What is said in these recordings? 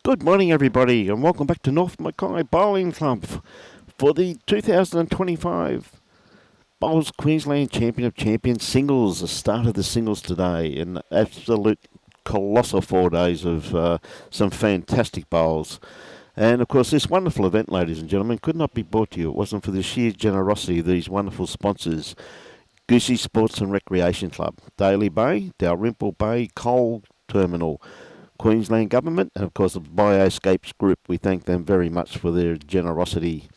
Good morning, everybody, and welcome back to North Mackay Bowling Club for the 2025 Bowls Queensland Champion of Champions singles. The start of the singles today, an absolute colossal 4 days of some fantastic bowls. And of course, this wonderful event, ladies and gentlemen, could not be brought to you. It wasn't for the sheer generosity of these wonderful sponsors: Goosey Sports and Recreation Club, Daly Bay, Dalrymple Bay Coal Terminal, Queensland Government, and of course the Bioscapes Group. We thank them very much for their generosity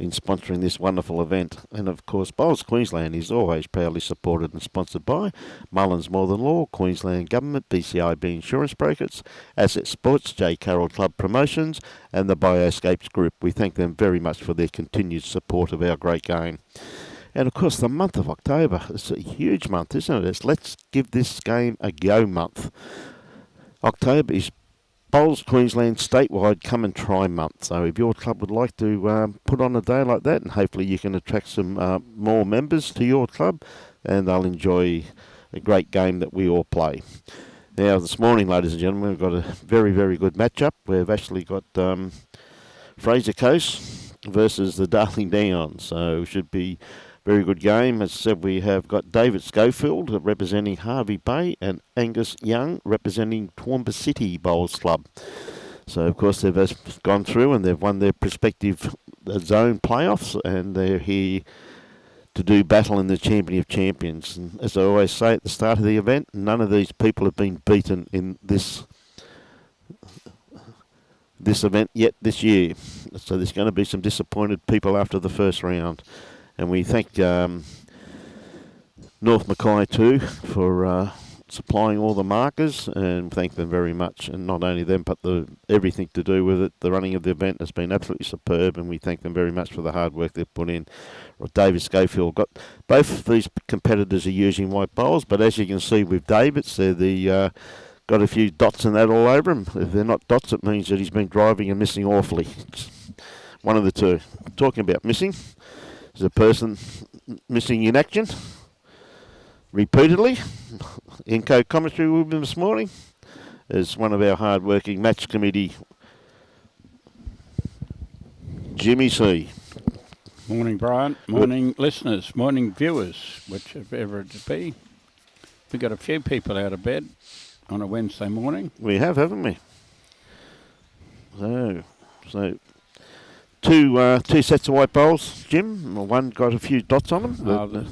in sponsoring this wonderful event. And of course, Bowls Queensland is always proudly supported and sponsored by Mullins More Than Law, Queensland Government, BCIB Insurance Brokers, Asset Sports, J. Carroll Club Promotions, and the Bioscapes Group. We thank them very much for their continued support of our great game. And of course, the month of October, it's a huge month, isn't it? It's Let's Give This Game a Go month. October is Bowls Queensland statewide come and try month. So if your club would like to put on a day like that, and hopefully you can attract some more members to your club, and they'll enjoy a great game that we all play. Now, this morning, ladies and gentlemen, we've got a very, very good matchup. We've actually got Fraser Coast versus the Darling Downs. So it should be very good game. As I said, we have got David Schofield representing HERVEY Bay and Angus Young representing TOOWOOMBA City Bowls Club. So, of course, they've gone through and they've won their respective zone playoffs, and they're here to do battle in the Champion of Champions. And as I always say at the start of the event, none of these people have been beaten in this event yet this year. So there's going to be some disappointed people after the first round. And we thank North Mackay too for supplying all the markers, and thank them very much. And not only them, but everything to do with it. The running of the event has been absolutely superb, and we thank them very much for the hard work they've put in. David Schofield got both of these competitors are using white bowls, but as you can see with David's, they're got a few dots and that all over them. If they're not dots, it means that he's been driving and missing awfully. It's one of the two. Talking about missing, there's a person missing in action repeatedly. In co-commentary with him this morning is one of our hard-working match committee, Jimmy C. Morning, Brian. Morning, listeners. Morning, viewers, whichever it be. We've got a few people out of bed on a Wednesday morning. We have, haven't we? So two sets of white bowls, Jim. One got a few dots on them.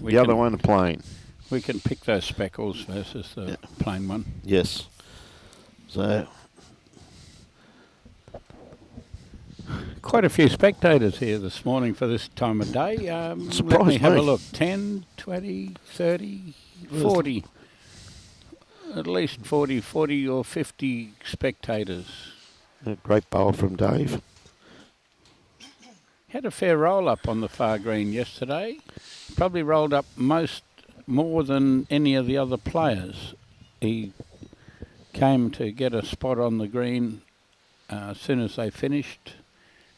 The other one a plain. We can pick those speckles versus the plain one. Yes. So quite a few spectators here this morning for this time of day. Let me have a look. 10, 20, 30, 40. At least 40 or 50 spectators. A great bowl from Dave. Had a fair roll-up on the far green yesterday. Probably rolled up more than any of the other players. He came to get a spot on the green as soon as they finished,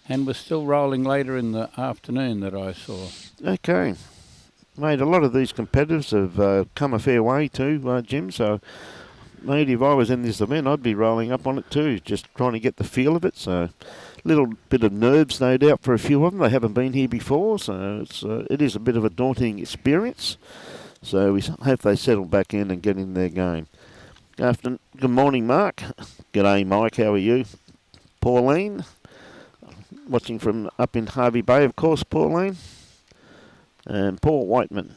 and was still rolling later in the afternoon that I saw. Okay. Mate, a lot of these competitors have come a fair way too, Jim, so mate, if I was in this event, I'd be rolling up on it too, just trying to get the feel of it. So a little bit of nerves, no doubt, for a few of them. They haven't been here before, so it is a bit of a daunting experience. So we hope they settle back in and get in their game. Good morning, Mark. G'day, Mike. How are you? Pauline, watching from up in HERVEY Bay, of course, Pauline. And Paul Whiteman.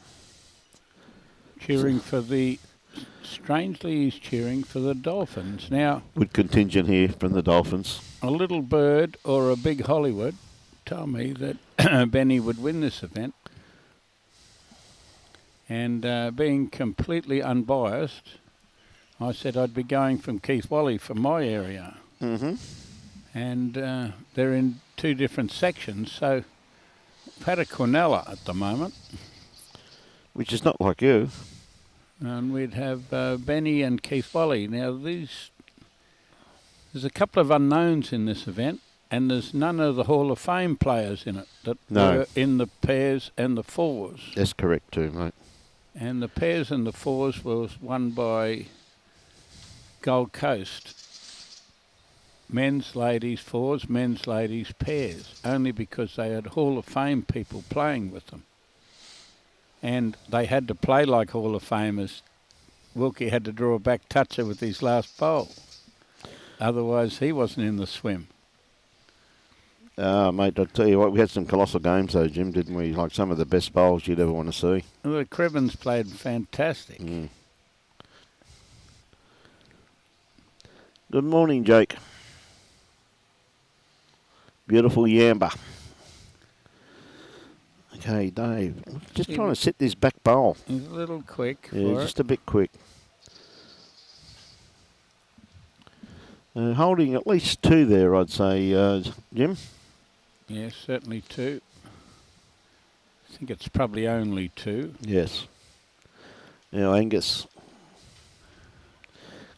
Strangely, he's cheering for the Dolphins. Now, good contingent here from the Dolphins. A little bird or a big Hollywood told me that Benny would win this event. And being completely unbiased, I said I'd be going from Keith Wally from my area. Mm-hmm. And they're in two different sections, so I've had a Cornella at the moment. Which is not like you. And we'd have Benny and Keith Wally. Now, there's a couple of unknowns in this event, and there's none of the Hall of Fame players in it that were in the pairs and the fours. That's correct too, mate. And the pairs and the fours was won by Gold Coast. men's, ladies, fours, men's, ladies, pairs, only because they had Hall of Fame people playing with them. And they had to play like Hall of Famers. Wilkie had to draw a back toucher with his last bowl. Otherwise, he wasn't in the swim. Mate, I'll tell you what, we had some colossal games though, Jim, didn't we? Like some of the best bowls you'd ever want to see. The Cribbins played fantastic. Good morning, Jake. Beautiful Yamba. Okay, Dave. Just trying to set this back bowl. He's a little quick. Yeah, for just a bit quick. Holding at least 2 there, I'd say, Jim. Yes, certainly 2. I think it's probably only 2. Yes. Now, Angus.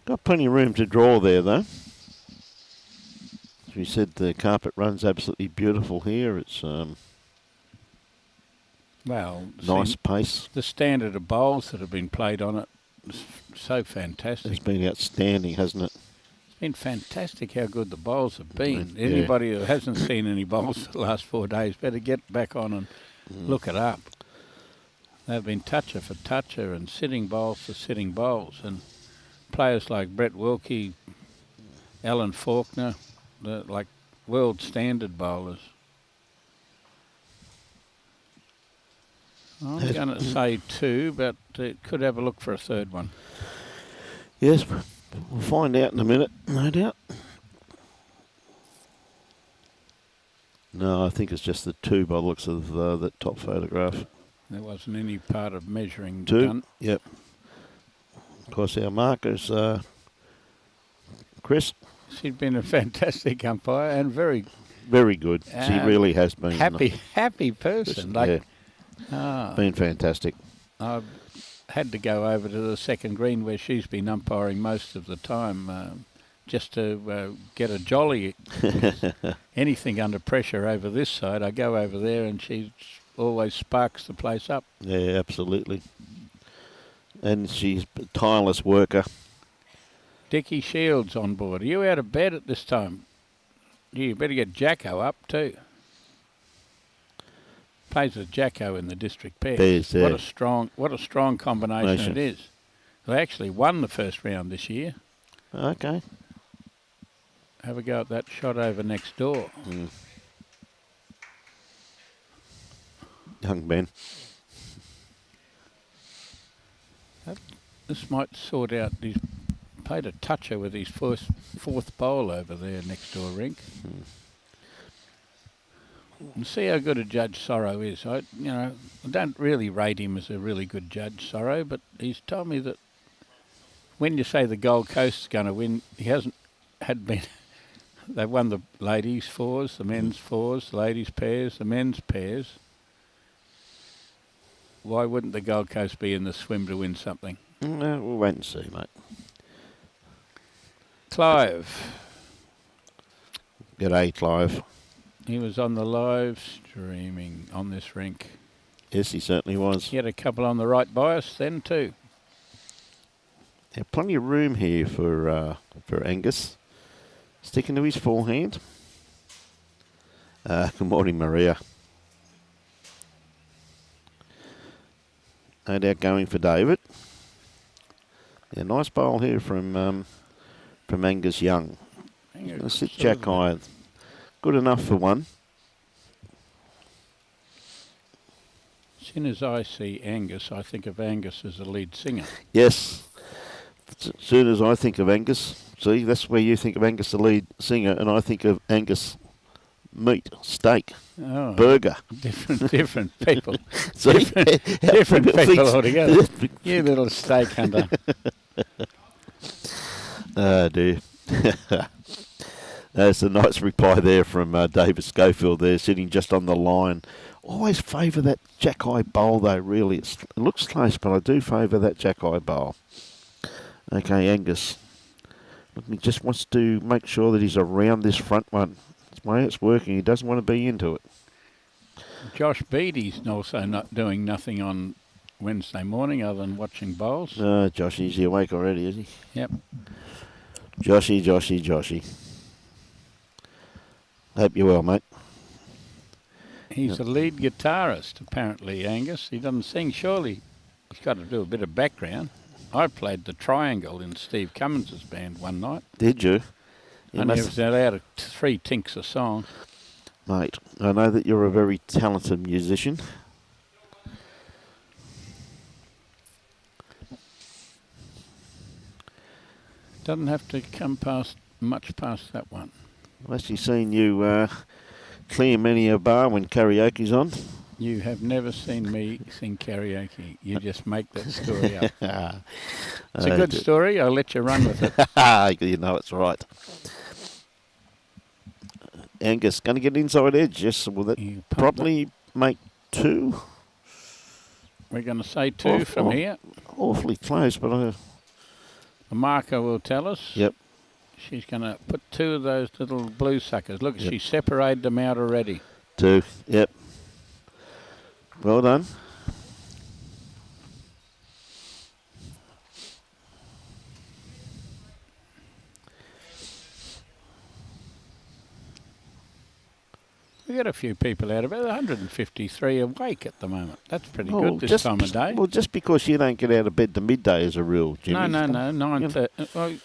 Got plenty of room to draw there, though. As we said, the carpet run's absolutely beautiful here. It's nice pace. The standard of bowls that have been played on it is so fantastic. It's been outstanding, hasn't it? It's been fantastic how good the bowls have been. Yeah. Anybody who hasn't seen any bowls the last 4 days better get back on and look it up. They've been toucher for toucher and sitting bowls for sitting bowls. And players like Brett Wilkie, Alan Faulkner, like world standard bowlers. I'm going to say 2, but it could have a look for a third one. Yes, we'll find out in a minute, no doubt. No, I think it's just the 2 by the looks of that top photograph. There wasn't any part of measuring 2, done. yep. Of course, our markers, Chris. She's been a fantastic umpire and very good. She really has been. Happy person. Been fantastic. I had to go over to the second green where she's been umpiring most of the time just to get a jolly. Anything under pressure over this side, I go over there and she always sparks the place up. Yeah, absolutely. And she's a tireless worker. Dickie Shields on board. Are you out of bed at this time? You better get Jacko up too. Plays with Jacko in the district pair. Yeah. What a strong combination it is. They actually won the first round this year. Okay. Have a go at that shot over next door. Young Ben. This might sort out. He's played a toucher with his fourth bowl over there next door rink. And see how good a judge Sorrow is. I don't really rate him as a really good judge, Sorrow, but he's told me that when you say the Gold Coast is going to win, he had been. They've won the ladies' fours, the men's fours, the ladies' pairs, the men's pairs. Why wouldn't the Gold Coast be in the swim to win something? We'll wait and see, mate. Clive. G'day, Clive. He was on the live streaming on this rink. Yes, he certainly was. He had a couple on the right bias then too. There's plenty of room here for Angus. Sticking to his forehand. Good morning, Maria. No doubt going for David. Yeah, nice bowl here from Angus Young. Going to sit Jack high. Good enough for one. As soon as I see Angus, I think of Angus as a lead singer. Yes. As soon as I think of Angus, see, that's where you think of Angus, the lead singer, and I think of Angus meat, steak, burger. Different people. See? different people altogether. You little steak hunter. Oh, dear. That's a nice reply there from David Schofield there, sitting just on the line. Always favour that jack-eye bowl, though, really. It looks close, but I do favour that jack-eye bowl. Okay, Angus. Look, he just wants to make sure that he's around this front one. That's the way it's working. He doesn't want to be into it. Josh Beattie's also not doing nothing on Wednesday morning other than watching bowls. Josh, is he awake already, is he? Yep. Joshy. Hope you're well, mate. He's the lead guitarist, apparently, Angus. He doesn't sing, surely. He's got to do a bit of background. I played the triangle in Steve Cummins' band one night. Did you? And he was out of 3 tinks a song. Mate, I know that you're a very talented musician. Doesn't have to come much past that one. I've actually seen you clear many a bar when karaoke's on. You have never seen me sing karaoke. You just make that story up. It's a good story. I'll let you run with it. You know it's right. Angus, going to get inside edge. Yes, will that probably make 2? We're going to say 2 from here. Awfully close, but The marker will tell us. Yep. She's going to put 2 of those little blue suckers. Look, she separated them out already. 2, yep. Well done. We got a few people out, about 153 awake at the moment. That's pretty good this time of day. Well, just because you don't get out of bed to midday is a rule, Jimmy. No. 9:30. Well,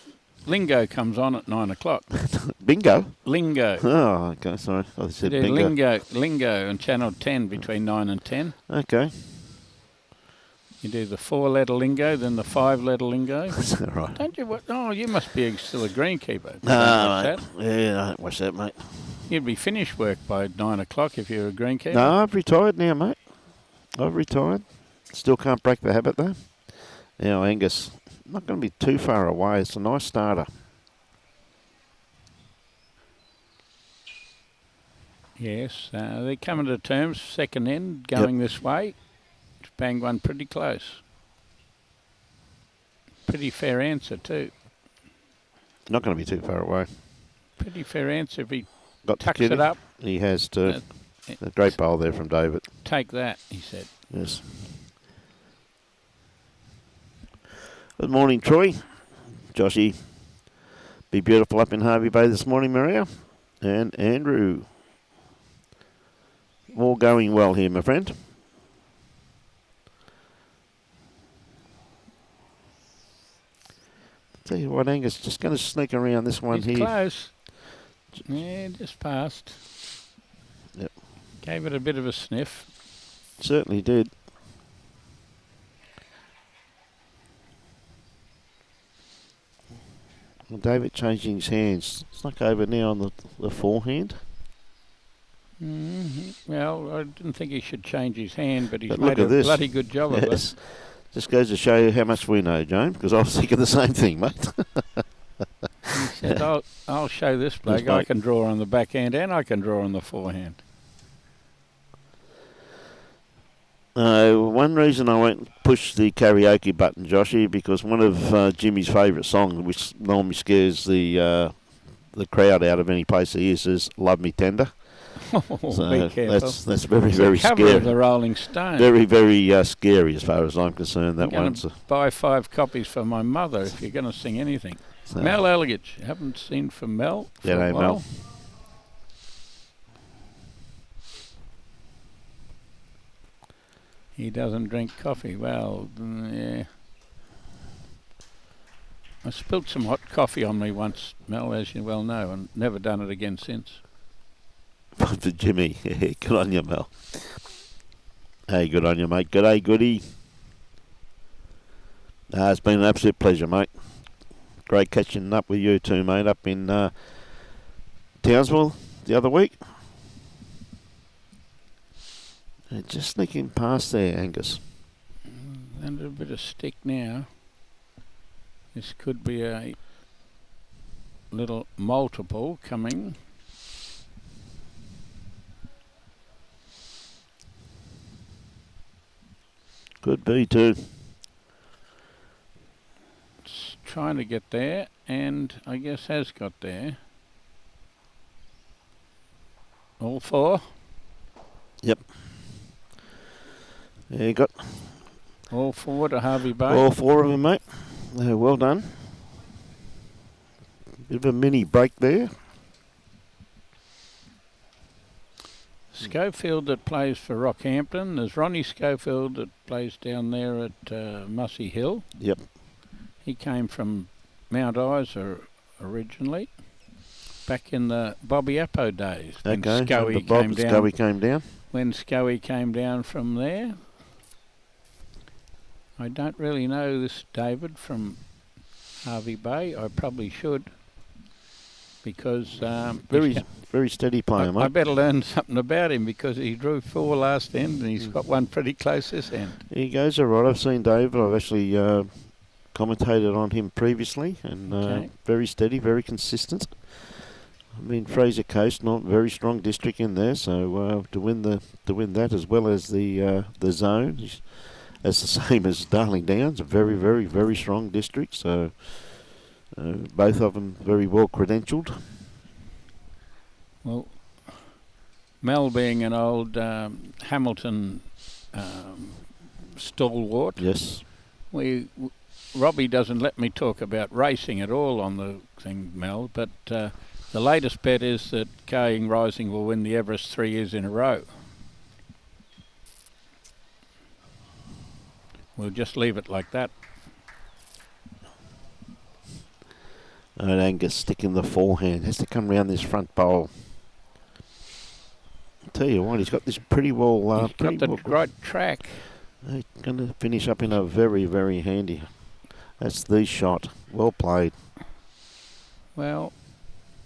Lingo comes on at 9 o'clock. Bingo? Lingo. Oh, okay, sorry. I said bingo. Lingo on Channel 10 between 9 and 10. Okay. You do the 4-letter lingo, then the 5-letter lingo. Is that right? Don't you? Oh, you must be still a greenkeeper. No, mate. Yeah, I don't watch that, mate. You'd be finished work by 9 o'clock if you're a greenkeeper. No, I've retired now, mate. I've retired. Still can't break the habit, though. Now, Angus, not going to be too far away. It's a nice starter. Yes, they're coming to terms. Second end going this way. Banged one pretty close. Pretty fair answer too. Not going to be too far away. Pretty fair answer if he Got tucks it up. He has to. A great bowl there from David. Take that, he said. Yes. Good morning, Troy. Joshy. Be beautiful up in Hervey Bay this morning, Maria. And Andrew. All going well here, my friend. Tell you what, Angus, just going to sneak around this one He's here. Close. Yeah, just passed. Yep. Gave it a bit of a sniff. Certainly did. Well, David changing his hands. Snuck over now on the forehand. Well, I didn't think he should change his hand, but he's But made look a at this. bloody good job of it. Just goes to show you how much we know, James, because I was thinking the same thing, mate. He said, I'll show this bloke. Yes, I mate. can draw on the backhand and I can draw on the forehand. One reason I won't push the karaoke button, Joshy, because one of Jimmy's favourite songs, which normally scares the crowd out of any place he is Love Me Tender. So be careful. that's very, very Cover scary. of the Rolling Stones. Very, very scary as far as I'm concerned. That I'm one's going to buy 5 copies for my mother if you're going to sing anything. so. Mel Elgidge. Haven't seen from Mel for a G'day, while. Mel. He doesn't drink coffee. Well, yeah. I spilt some hot coffee on me once, Mel, as you well know, and never done it again since. For Jimmy. Good on you, Mel. Hey, good on you, mate. G'day, goody. It's been an absolute pleasure, mate. Great catching up with you too, mate, up in Townsville the other week. Just sneaking past there, Angus. Under a bit of stick now. This could be a little multiple coming. Could be too. It's trying to get there, and I guess has got there. All 4? Yep. There you got All 4 to Hervey Bay. all 4 of them, mate. Well done. Bit of a mini break there. Schofield that plays for Rockhampton. There's Ronnie Schofield that plays down there at Mussey Hill. Yep. He came from Mount Isa originally, back in the Bobby Appo days. When Scoey came down. When Scoey came down from there. I don't really know this David from HERVEY BAY. I probably should, because very steady player, mate. I better learn something about him, because he drew 4 last end and he's got one pretty close this end. He goes all right. I've seen David. I've actually commentated on him previously, and very steady, very consistent. I mean, Fraser Coast, not very strong district in there, so to win that as well as the zone, as the same as Darling Downs, a very, very, very strong district. So both of them very well credentialed. Well, Mel being an old Hamilton stalwart. Yes. Robbie doesn't let me talk about racing at all on the thing, Mel, but the latest bet is that Kaying Rising will win the Everest 3 years in a row. We'll just leave it like that. And Angus sticking the forehand. Has to come round this front bowl. I'll tell you what, he's got this pretty well... he's got the right track. He's going to finish up in a very, very handy. That's the shot. Well played. Well,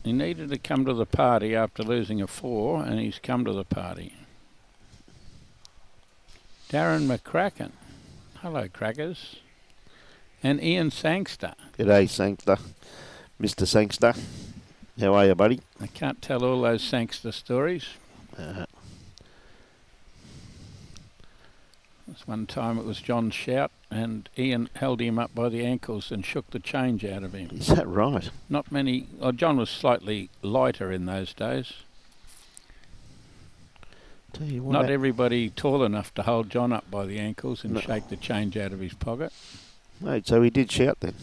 he needed to come to the party after losing a 4, and he's come to the party. Darren McCracken. Hello, Crackers. And Ian Sangster. G'day, Sangster. Mr. Sangster. How are you, buddy? I can't tell all those Sangster stories. This one time it was John's shout, and Ian held him up by the ankles and shook the change out of him. Is that right? Not many... Oh, John was slightly lighter in those days. Tell you what, not everybody tall enough to hold John up by the ankles and shake the change out of his pocket. Mate, so he did shout then?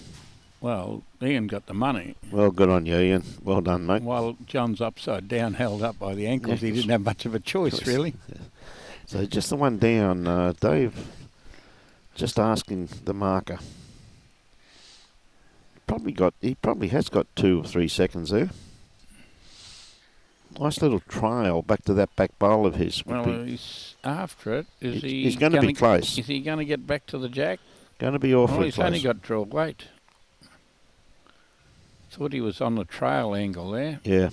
Well, Ian got the money. Well, good on you, Ian. Well done, mate. While John's upside down, held up by the ankles, he didn't have much of a choice, really. Yeah. So just the one down, Dave. Just asking the marker. He probably has got 2 or 3 seconds there. Nice little trail back to that back bowl of his. Well, he's after it. He's going to be close. Is he going to get back to the jack? Going to be awfully he's close. Only got draw weight. Thought he was on the trail angle there. Yeah.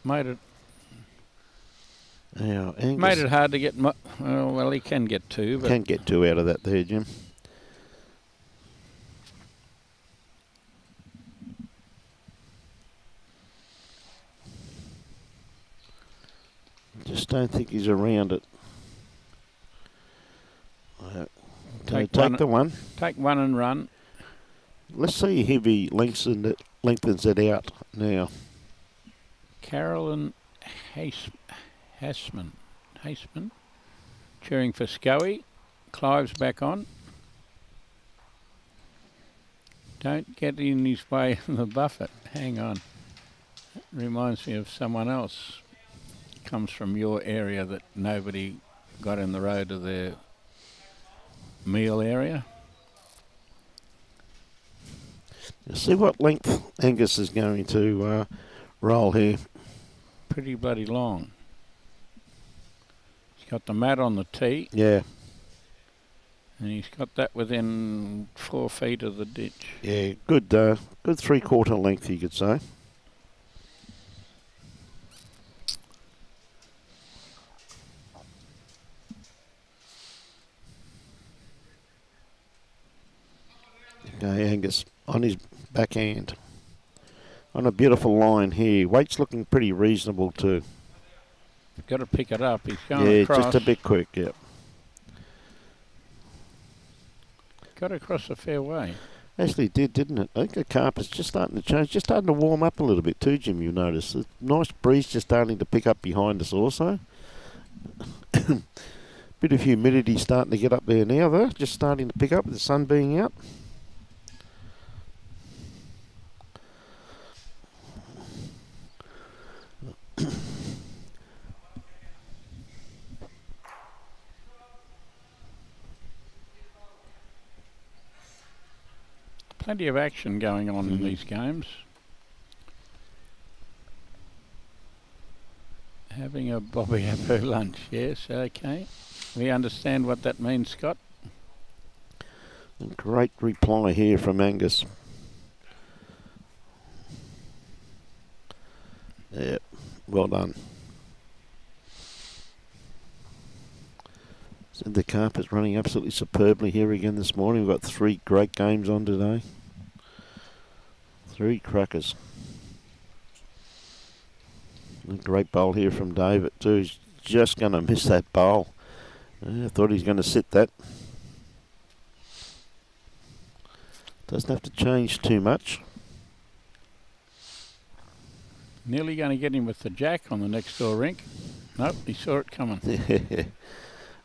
Made it. Yeah, Angus made it hard to get. Well, he can get 2. But can get 2 out of that there, Jim. Just don't think he's around it. Take the one. Take one and run. Let's see if he lengthens it out now. Carolyn Haseman, cheering for Scoey. Clive's back on. Don't get in his way in the buffet. Hang on. That reminds me of someone else. Comes from your area that nobody got in the road of their meal area. You see what length Angus is going to roll here. Pretty bloody long. He's got the mat on the tee. Yeah. And he's got that within 4 feet of the ditch. Yeah, good 3/4 length, you could say. Okay, Angus on his backhand. On a beautiful line here. Weight's looking pretty reasonable too. Got to pick it up. He's going across. Yeah, just a bit quick, yep. Got across a fair way. Actually did, didn't it? I think the carpet's just starting to change, just starting to warm up a little bit too, Jim, you'll notice. A nice breeze just starting to pick up behind us also. Bit of humidity starting to get up there now though, just starting to pick up with the sun being out. Plenty of action going on in these games. Having a bobby apple lunch, yes, okay. We understand what that means, Scott. A great reply here from Angus. Yeah, well done. So the carpet's running absolutely superbly here again this morning. We've got 3 great games on today. 3 crackers. A great bowl here from David too. He's just going to miss that bowl. I thought he's going to sit that. Doesn't have to change too much. Nearly going to get him with the jack on the next door rink. Nope, he saw it coming.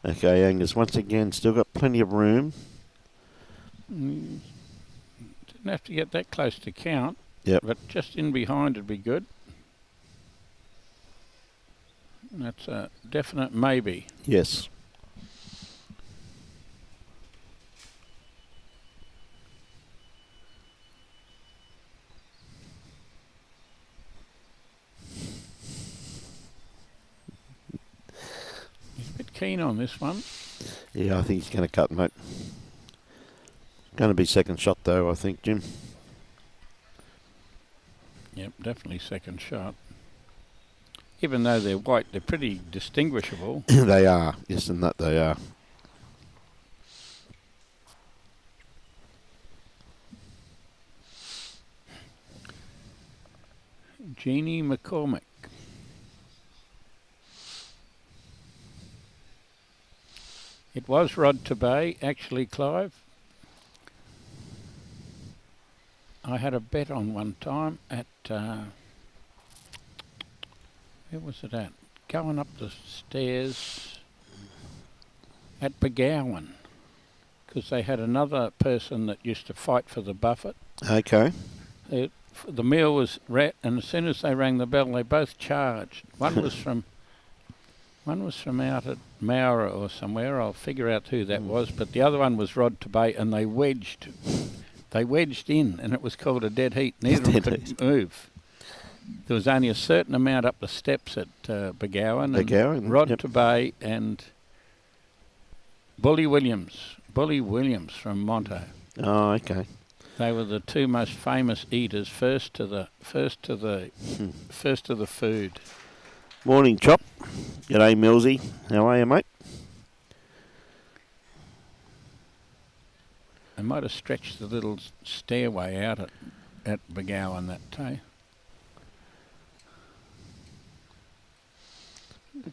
Okay, Angus, once again, still got plenty of room. Didn't have to get that close to count. Yep. But just in behind would be good. That's a definite maybe. Yes. He's a bit keen on this one. Yeah, I think he's going to cut, mate. Going to be second shot, though, I think, Jim. Yep, definitely second shot. Even though they're white, they're pretty distinguishable. They are. Yes, and that they are. Jeannie McCormick. It was Rod to Bay, actually, Clive. I had a bet on one time at, where was it at? Going up the stairs at Begowan, because they had another person that used to fight for the buffet. Okay. The meal was and as soon as they rang the bell, they both charged. One was from out at Maurer or somewhere. I'll figure out who that was. But the other one was Rod to Bay, and they wedged in, and it was called a dead heat. Neither of them could move. There was only a certain amount up the steps at Begowan. Rod to Bay and Bully Williams from Monto. Oh, okay. They were the 2 most famous eaters. First to the food. Morning, Chop. G'day, Millsy. How are you, mate? They might have stretched the little stairway out at Begowan that day.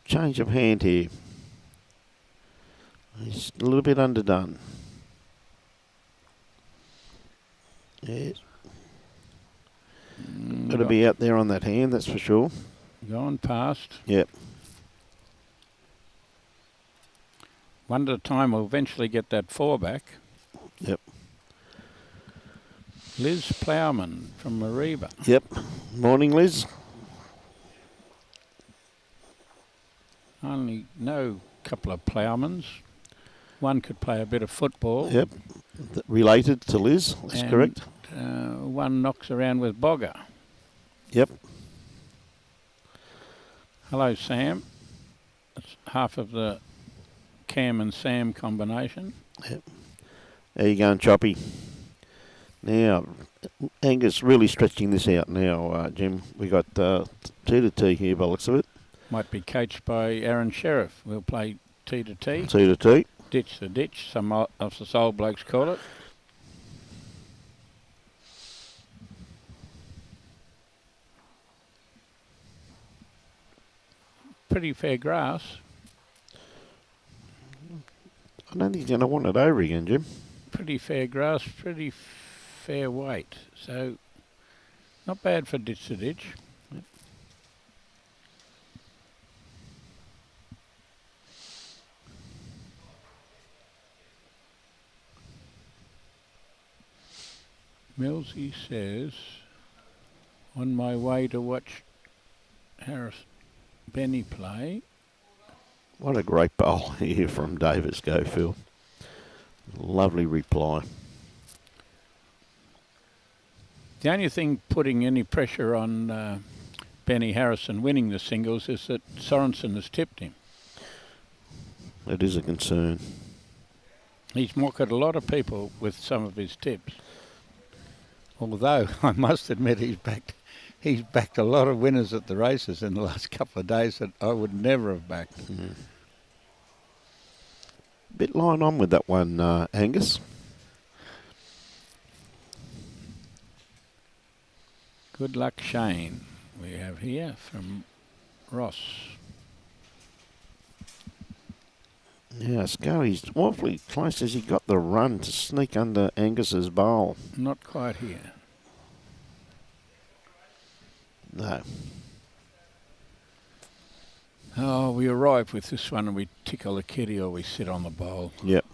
Change of hand here. He's a little bit underdone. Yes. Got to be out there on that hand, that's for sure. Gone past. Yep. One at a time will eventually get that 4 back. Yep. Liz Plowman from Mariba. Yep. Morning, Liz. Only know a couple of Plowmans. One could play a bit of football. Yep. Related to Liz, that's correct. One knocks around with Bogger. Yep. Hello, Sam. That's half of the Cam and Sam combination. Yep. How you going, Choppy? Now, Angus really stretching this out now, Jim. We got 2-2 here by the looks of it. Might be coached by Aaron Sheriff. We'll play T2. 2-2. Ditch to ditch, some of the old blokes call it. Pretty fair grass. I don't think he's going to want it over again, Jim. Pretty fair grass, pretty fair weight. So, not bad for ditch to ditch. Yep. Millsy says, on my way to watch Benny play. What a great bowl here from David Schofield. Lovely reply. The only thing putting any pressure on Benny Harrison winning the singles is that Sorensen has tipped him. It is a concern. He's mocked a lot of people with some of his tips. Although I must admit he's backed a lot of winners at the races in the last couple of days that I would never have backed. Bit line on with that one, Angus. Good Luck Shane we have here from Ross. Yeah, Scully's awfully close as he got the run to sneak under Angus's bowl. Not quite here. No. Oh, we arrive with this one and we tickle the kitty or we sit on the bowl. Yep.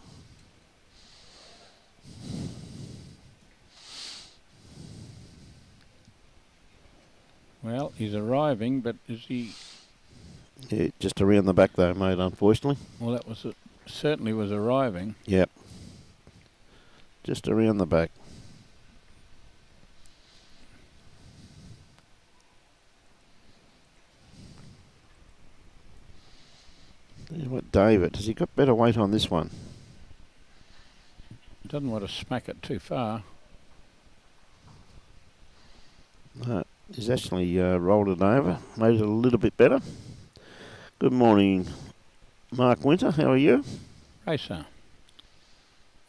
Well, he's arriving, but is he... Yeah, just around the back though, mate, unfortunately. Well, that was certainly was arriving. Yep. Just around the back. What, David, has he got better weight on this one? Doesn't want to smack it too far. No, he's actually rolled it over, made it a little bit better. Good morning, Mark Winter. How are you? Racer.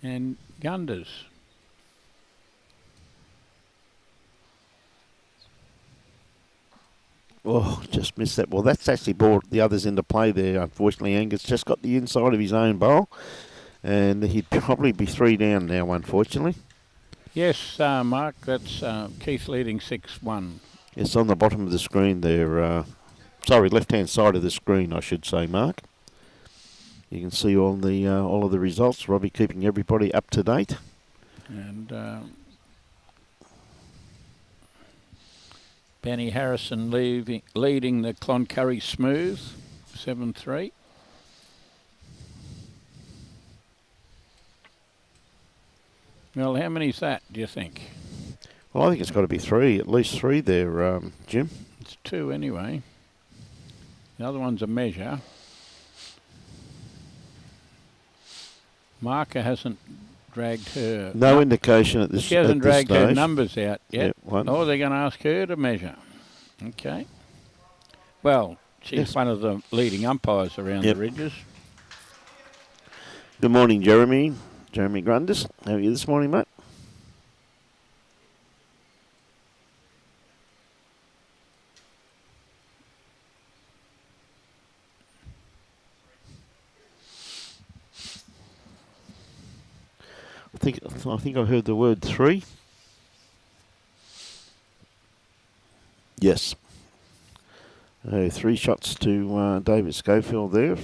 And Gunders. Oh, just missed that. Well, that's actually brought the others into play there. Unfortunately, Angus just got the inside of his own bowl, and he'd probably be 3 down now, unfortunately. Yes, Mark, that's Keith leading 6-1. It's on the bottom of the screen there. Sorry, left-hand side of the screen, I should say, Mark. You can see all of the results. Robbie keeping everybody up to date. And Benny Harrison leading the Cloncurry Smooth, 7-3. Well, how many's that, do you think? Well, I think it's got to be 3, at least 3 there, Jim. It's 2 anyway. The other one's a measure. Marker hasn't dragged her. No indication at this stage. She hasn't dragged her numbers out yet. Yep, one. Oh, they're going to ask her to measure. Okay. Well, she's one of the leading umpires around the ridges. Good morning, Jeremy. Jeremy Grundis. How are you this morning, mate? I think I heard the word 3. Yes. 3 shots to David Schofield there.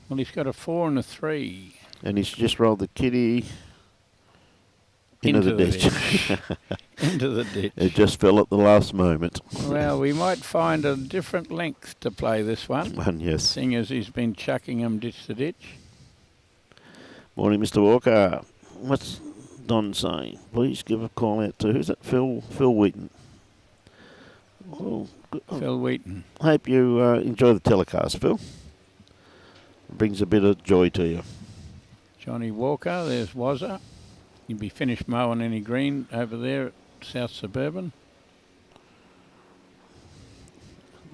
Well, he's got a 4 and a 3. And he's just rolled the kitty into the ditch. Into the ditch. It just fell at the last moment. Well, we might find a different length to play this one. Yes. Seeing as he's been chucking them ditch to ditch. Morning, Mr. Walker. What's Don saying? Please give a call out to, who's it? Phil Wheaton. Oh, Phil Wheaton. Hope you enjoy the telecast, Phil. It brings a bit of joy to you. Johnny Walker, there's Wazza. You'll be finished mowing any green over there at South Suburban.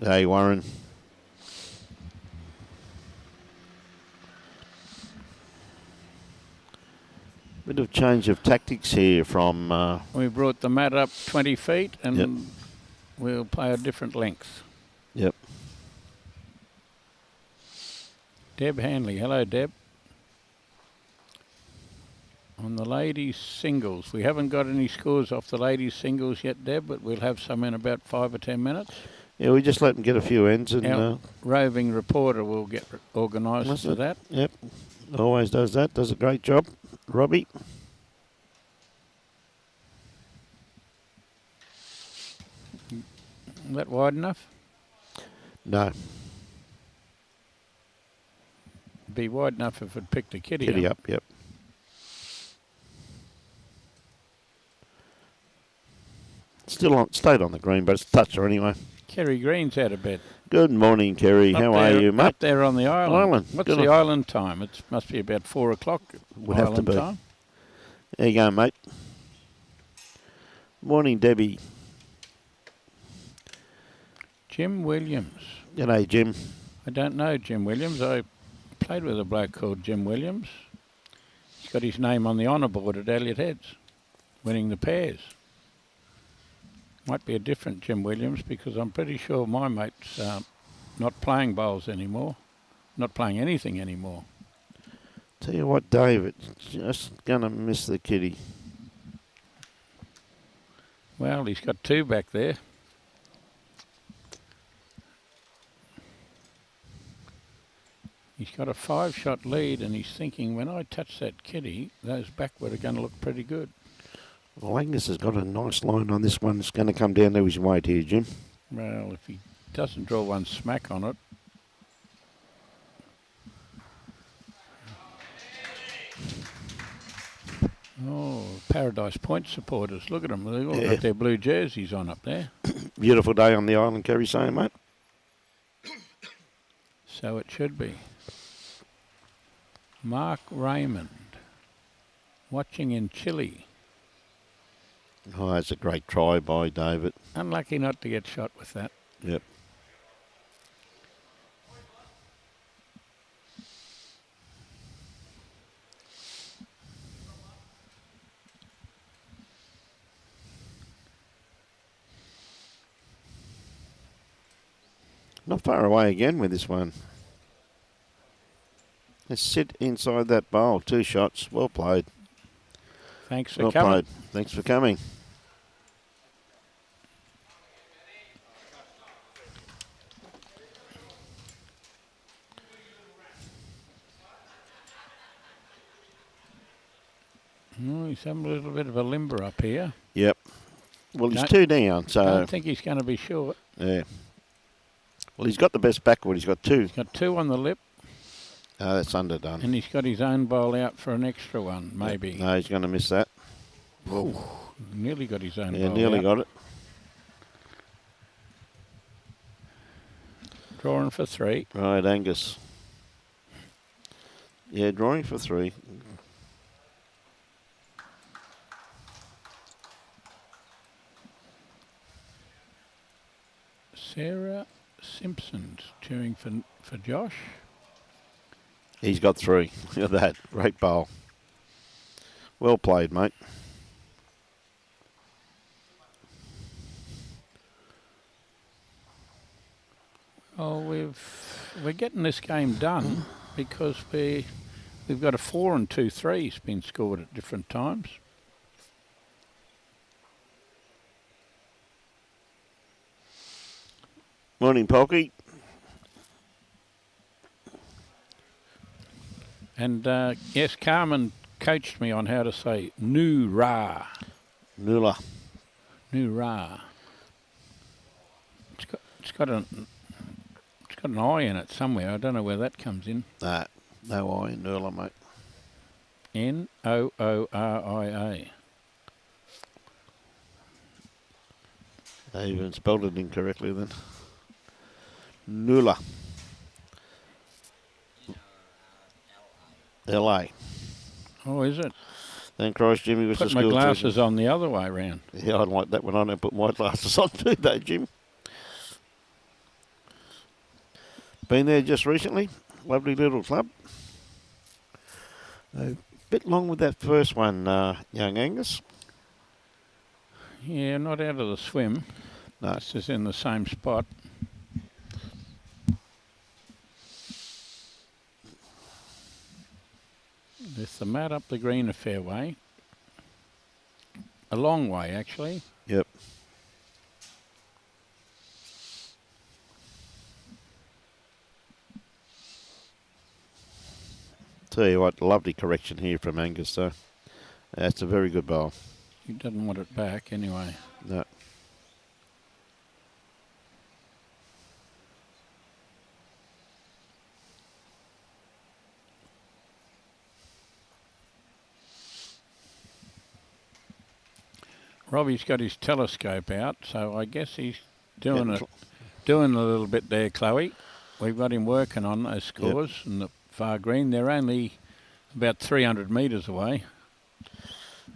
Hey, Warren. Bit of change of tactics here from... we brought the mat up 20 feet and we'll play a different length. Yep. Deb Hanley. Hello, Deb. On the ladies' singles. We haven't got any scores off the ladies' singles yet, Deb, but we'll have some in about 5 or 10 minutes. Yeah, we just let them get a few ends. And our roving reporter will get organised for that. Yep. Always does that. Does a great job. Robbie. Is that wide enough? No. Be wide enough if it picked the kitty up. Yep. stayed on the green, but it's a toucher anyway. Kerry Green's out of bed. Good morning, Kerry. How are you, mate? Up there on the island. What's Good the island time? It must be about 4 o'clock. Would have to island be. time. There you go, mate. Morning, Debbie. Jim Williams. G'day, Jim. I don't know Jim Williams. I played with a bloke called Jim Williams. He's got his name on the honour board at Elliot Heads, winning the pairs. Might be a different Jim Williams because I'm pretty sure my mate's not playing bowls anymore, not playing anything anymore. Tell you what, David, just going to miss the kitty. Well, he's got 2 back there. He's got a 5-shot lead and he's thinking, when I touch that kitty, those backward are going to look pretty good. Well, Angus has got a nice line on this one. It's going to come down to his weight here, Jim. Well, if he doesn't draw one smack on it. Oh, Paradise Point supporters. Look at them. They've all got their blue jerseys on up there. Beautiful day on the island, Kerry saying, mate. So it should be. Mark Raymond, watching in Chile. Oh, that's a great try by David. Unlucky not to get shot with that. Yep. Not far away again with this one. Let's sit inside that bowl. 2 shots. Well played. Thanks for Well coming. played. Thanks for coming. Oh, he's having a little bit of a limber up here. Yep. Well, he's Don't- 2 down, so... I don't think he's going to be short. Yeah. Well, he's got the best backward. He's got 2. He's got 2 on the lip, That's underdone. and he's got his own bowl out for an extra one, maybe. No, he's going to miss that. Ooh, nearly got his own Yeah, bowl nearly out. got it. Drawing for 3. Right, Angus. Yeah, drawing for 3. Sarah Simpson's cheering for Josh. He's got 3. Look at that. Great bowl. Well played, mate. Oh, we're getting this game done because we've got a 4 and 2 threes been scored at different times. Morning, Polky. And yes, Carmen coached me on how to say new ra. Nula. New ra. It's got an I in it somewhere. I don't know where that comes in. No I in Nula, mate. Nooria. They even spelled it incorrectly then. Nula. LA. Oh, is it? Thank Christ Jimmy was the Put my school glasses teacher. on the other way round. Yeah, I like that when I don't put my glasses on too, though, Jim. Been there just recently. Lovely little club. A bit long with that first one, young Angus. Yeah, not out of the swim. No. This is in the same spot. There's the mat up the green a fair way. A long way, actually. Yep. Tell you what, lovely correction here from Angus, though. That's a very good bowl. He doesn't want it back anyway. No. Robbie's got his telescope out, so I guess he's doing a little bit there, Chloe. We've got him working on those scores in the far green. They're only about 300 metres away.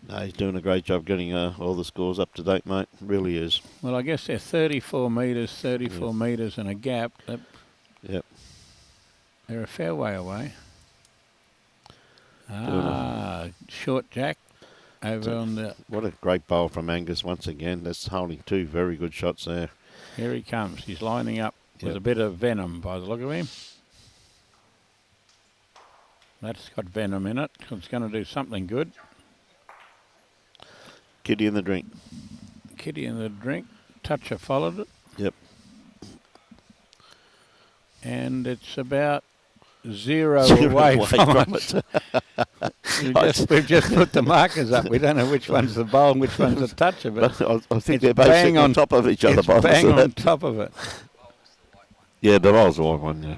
No, he's doing a great job getting all the scores up to date, mate. Really is. Well, I guess they're 34 metres, metres and a gap. Yep. They're a fair way away. Short jack over on the... What a great bowl from Angus once again. That's holding two very good shots there. Here he comes. He's lining up with a bit of venom by the look of him. That's got venom in it. It's going to do something good. Kitty in the drink. Kitty in the drink. Toucher followed it. Yep. And it's about zero away from it. We've just put the markers up. We don't know which one's the bowl and which one's the toucher, but I think they're both sitting on top of each other. It's bang on top of it. Yeah, the bowl's the white one, yeah.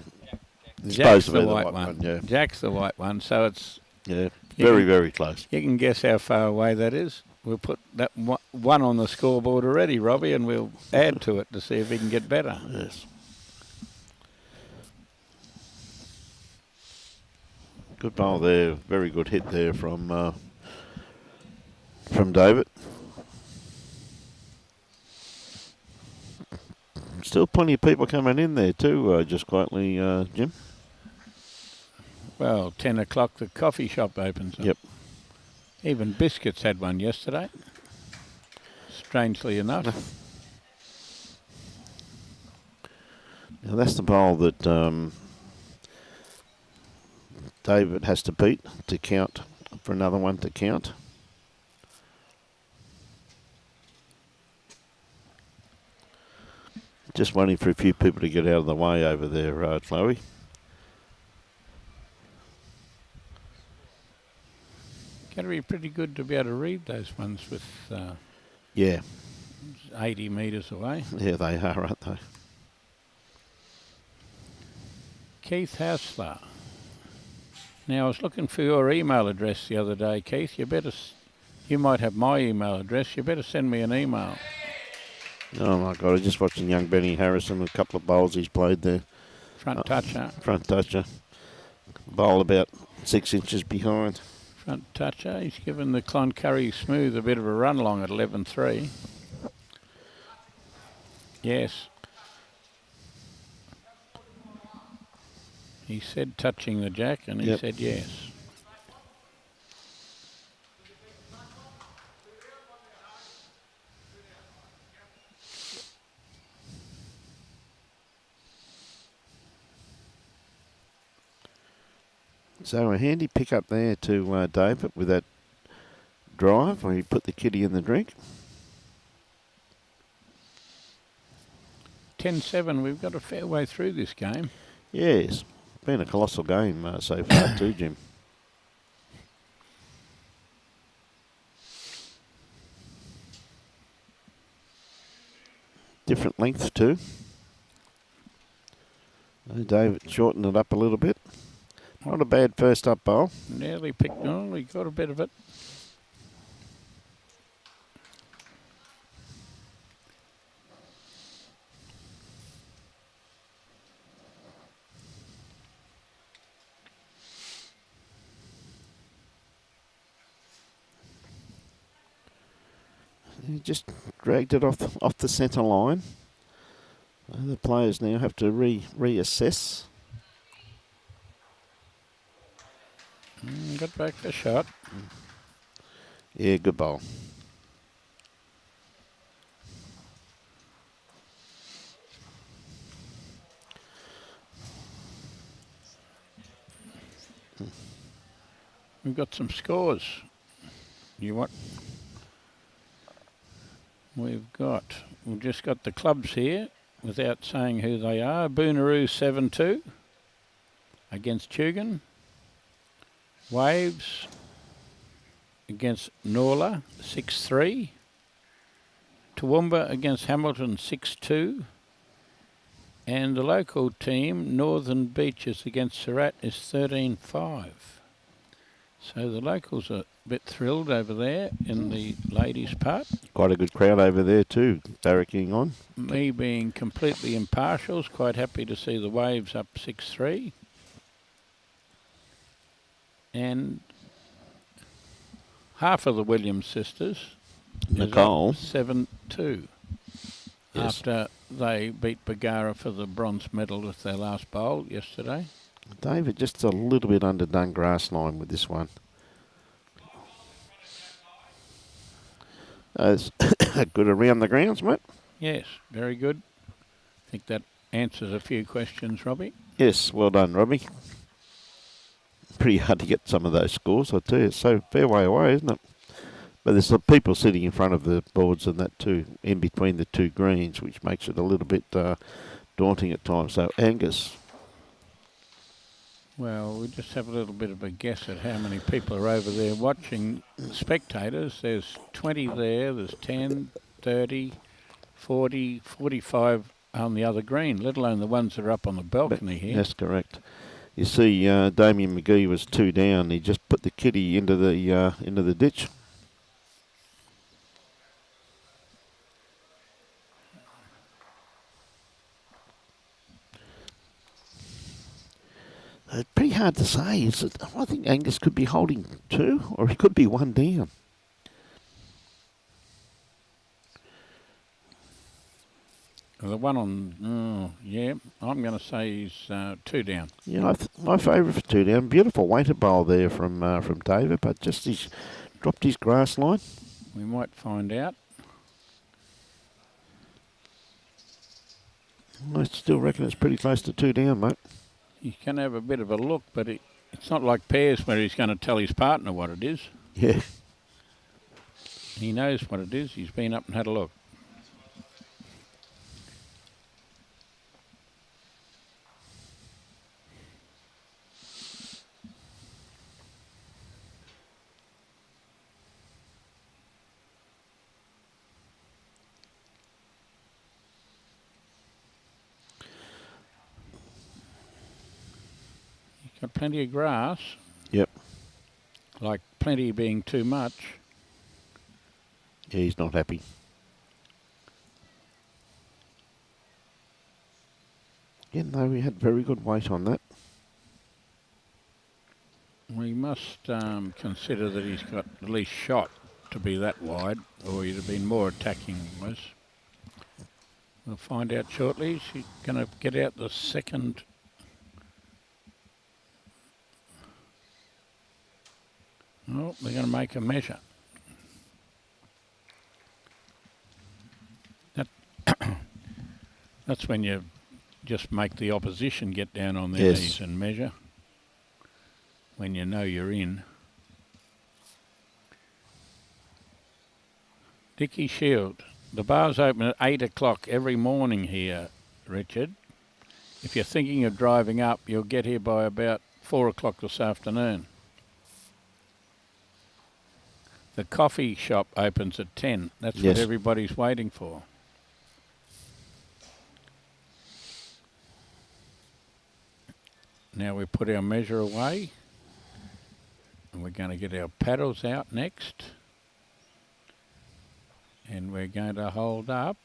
Jack's the white one. Yeah. Jack's the white one, so it's... Yeah, very close. You can guess how far away that is. We'll put that one on the scoreboard already, Robbie, and we'll add to it to see if we can get better. Yes. Good bowl there. Very good hit there from David. Still plenty of people coming in there too, just quietly, Jim. Well, 10 o'clock the coffee shop opens up. Yep. Even Biscuits had one yesterday, strangely enough. Now that's the bowl that David has to beat to count, for another one to count. Just waiting for a few people to get out of the way over there, Chloe. Got to be pretty good to be able to read those ones with 80 metres away. Yeah, they are, aren't they? Keith Hausler. Now, I was looking for your email address the other day, Keith. You might have my email address. You better send me an email. Oh, my God. I was just watching young Benny Harrison, a couple of bowls he's played there. Front toucher. Front toucher. Bowl about 6 inches behind. Front toucher. He's given the Cloncurry Smooth a bit of a run along at 11-3. Yes. He said touching the jack, and he said yes. So a handy pick up there to David with that drive where he put the kitty in the drink. 10-7, we've got a fair way through this game. Yes, been a colossal game so far too, Jim. Different length too. David shortened it up a little bit. Not a bad first up bowl. Nearly picked on. We got a bit of it. He just dragged it off the centre line. The players now have to reassess. Got back for a shot. Yeah, good bowl. We've got some scores. We've just got the clubs here without saying who they are. Boonaroo 7-2 against Tugan. Waves against Norla 6-3. Toowoomba against Hamilton 6-2. And the local team, Northern Beaches against Surat, is 13-5. So the locals are a bit thrilled over there in the ladies' part. Quite a good crowd over there too, barracking on. Me being completely impartial, is quite happy to see the Waves up 6-3. And half of the Williams sisters Nicole. is up 7-2. Yes. After they beat Bagara for the bronze medal with their last bowl yesterday. David just a little bit underdone grass line with this one. It's good around the grounds, mate. Yes, very good. I think that answers a few questions, Robbie. Yes, well done, Robbie. Pretty hard to get some of those scores, I tell you. It's so fair way away, isn't it? But there's some people sitting in front of the boards and that too, in between the two greens, which makes it a little bit daunting at times. So, Angus. Well, we just have a little bit of a guess at how many people are over there watching. Spectators, there's 20 there, there's 10, 30, 40, 45 on the other green, let alone the ones that are up on the balcony here. That's correct. You see, Damien McGee was 2 down. He just put the kitty into the ditch. It's pretty hard to say. I think Angus could be holding 2, or he could be 1 down. The one on, yeah, I'm going to say he's 2 down. Yeah, my favourite for 2 down. Beautiful weighted bowl there from David, but just he's dropped his grass line. We might find out. I still reckon it's pretty close to 2 down, mate. He can have a bit of a look, but it's not like pairs where he's going to tell his partner what it is. Yeah. He knows what it is. He's been up and had a look. Got plenty of grass. Yep. Like plenty being too much. Yeah, he's not happy. Again, though, we had very good weight on that. We must consider that he's got at least shot to be that wide, or he'd have been more attacking than was. We'll find out shortly. She's going to get out the second. Oh, they're going to make a measure. That's when you just make the opposition get down on their knees and measure. When you know you're in. Dickie Shield. The bar's open at 8 o'clock every morning here, Richard. If you're thinking of driving up, you'll get here by about 4 o'clock this afternoon. The coffee shop opens at 10. That's what everybody's waiting for. Now we put our measure away. And we're going to get our paddles out next. And we're going to hold up.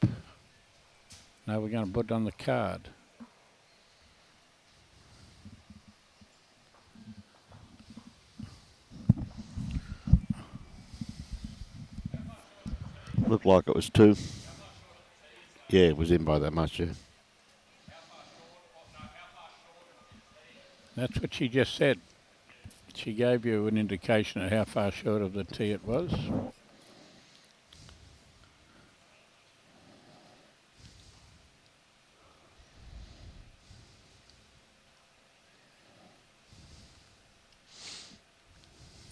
Now we're going to put it on the card. Looked like it was 2. Yeah, it was in by that much, yeah. That's what she just said. She gave you an indication of how far short of the tee it was.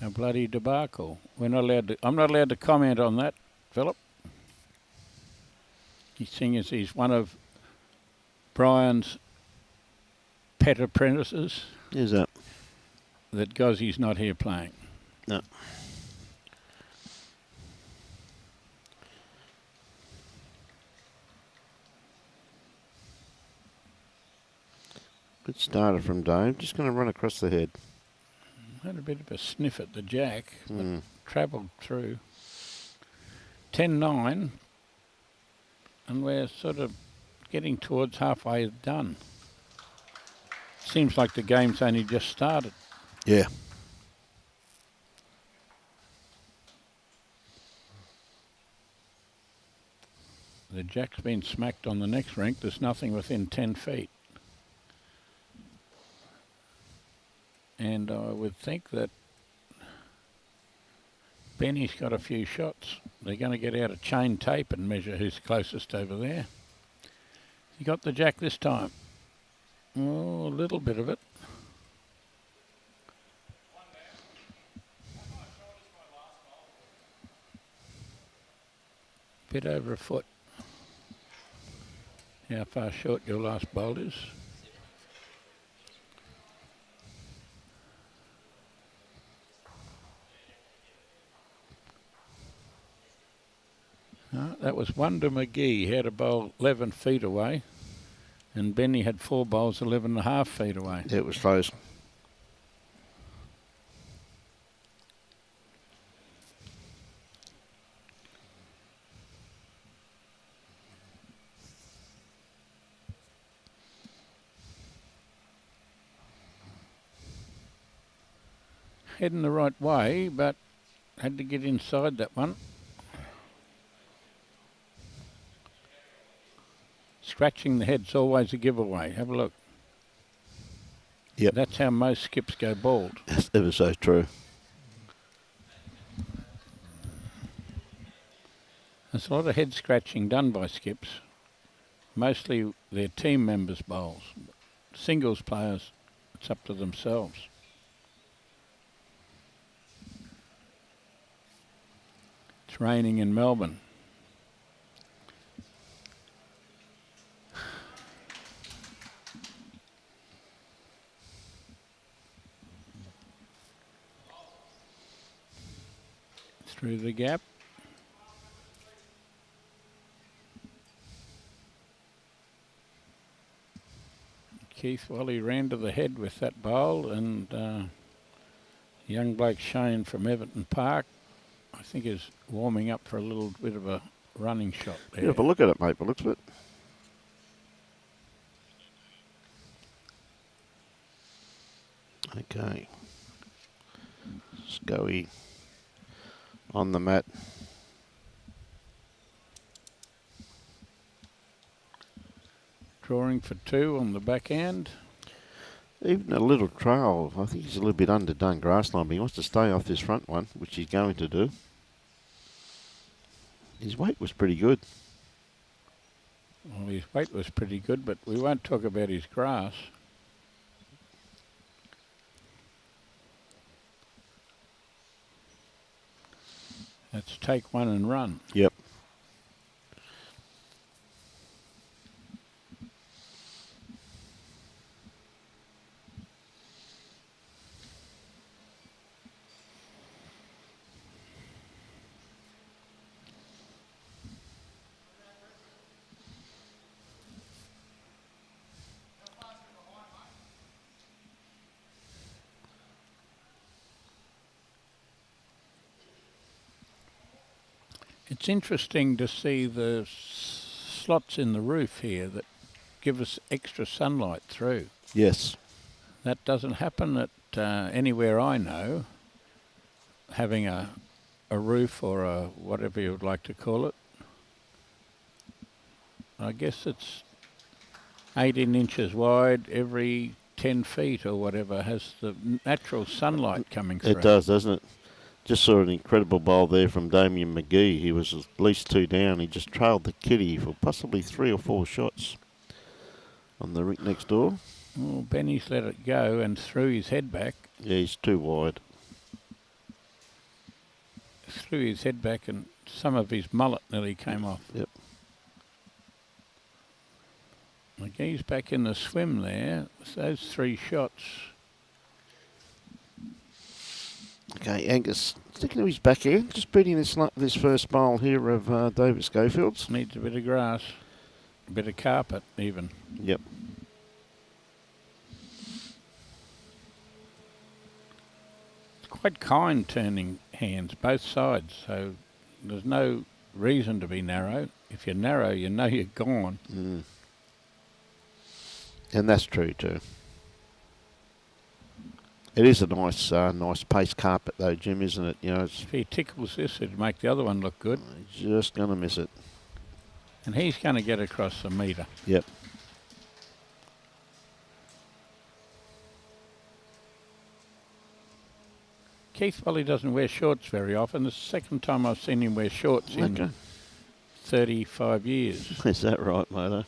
A bloody debacle. We're not allowed to. I'm not allowed to comment on that, Philip. He's seeing as he's one of Brian's pet apprentices. Is that? That Gozzie's not here playing. No. Good starter from Dave. Just going to run across the head. Had a bit of a sniff at the jack, but travelled through. 10-9, and we're sort of getting towards halfway done. Seems like the game's only just started. Yeah. The jack's been smacked on the next rink. There's nothing within 10 feet. And I would think that Benny's got a few shots. They're going to get out a chain tape and measure who's closest over there. He got the jack this time. Oh, a little bit of it. Bit over a foot. How far short your last bolt is? That was Wonder McGee. He had a bowl 11 feet away, and Benny had 4 bowls 11.5 feet away. Yeah, it was close. Heading the right way, but had to get inside that one. Scratching the head's always a giveaway. Have a look. Yep. That's how most skips go bald. That's ever so true. There's a lot of head scratching done by skips. Mostly their team members' bowls. Singles players, it's up to themselves. It's raining in Melbourne. Through the gap. Keith, well, he ran to the head with that bowl, and young bloke Shane from Everton Park, I think, is warming up for a little bit of a running shot there. Yeah, have a look at it, mate, by the looks of it. Okay. Scoey on the mat. Drawing for 2 on the backhand. Even a little trail. I think he's a little bit underdone grassline, but he wants to stay off this front one, which he's going to do. His weight was pretty good. Well, his weight was pretty good, but we won't talk about his grass. Let's take one and run. Yep. It's interesting to see the slots in the roof here that give us extra sunlight through. Yes. That doesn't happen at anywhere I know, having a roof or a whatever you would like to call it. I guess it's 18 inches wide, every 10 feet or whatever has the natural sunlight coming through. It does, doesn't it? Just saw an incredible bowl there from Damien McGee. He was at least 2 down. He just trailed the kitty for possibly 3 or 4 shots on the rink next door. Well, Benny's let it go and threw his head back. Yeah, he's too wide. Threw his head back and some of his mullet nearly came off. Yep. McGee's back in the swim there. Those 3 shots. Okay, Angus sticking to his backhand, just beating this first bowl here of David Schofield's. Needs a bit of grass, a bit of carpet even. quite kind turning hands, both sides, so there's no reason to be narrow. If you're narrow, you know you're gone. Mm. And that's true too. It is a nice, nice pace carpet though, Jim, isn't it? You know, it's If he tickles this, it'd make the other one look good. just going to miss it. And he's going to get across the metre. Yep. Keith Wally doesn't wear shorts very often. The second time I've seen him wear shorts in 35 years. Is that right, Moto?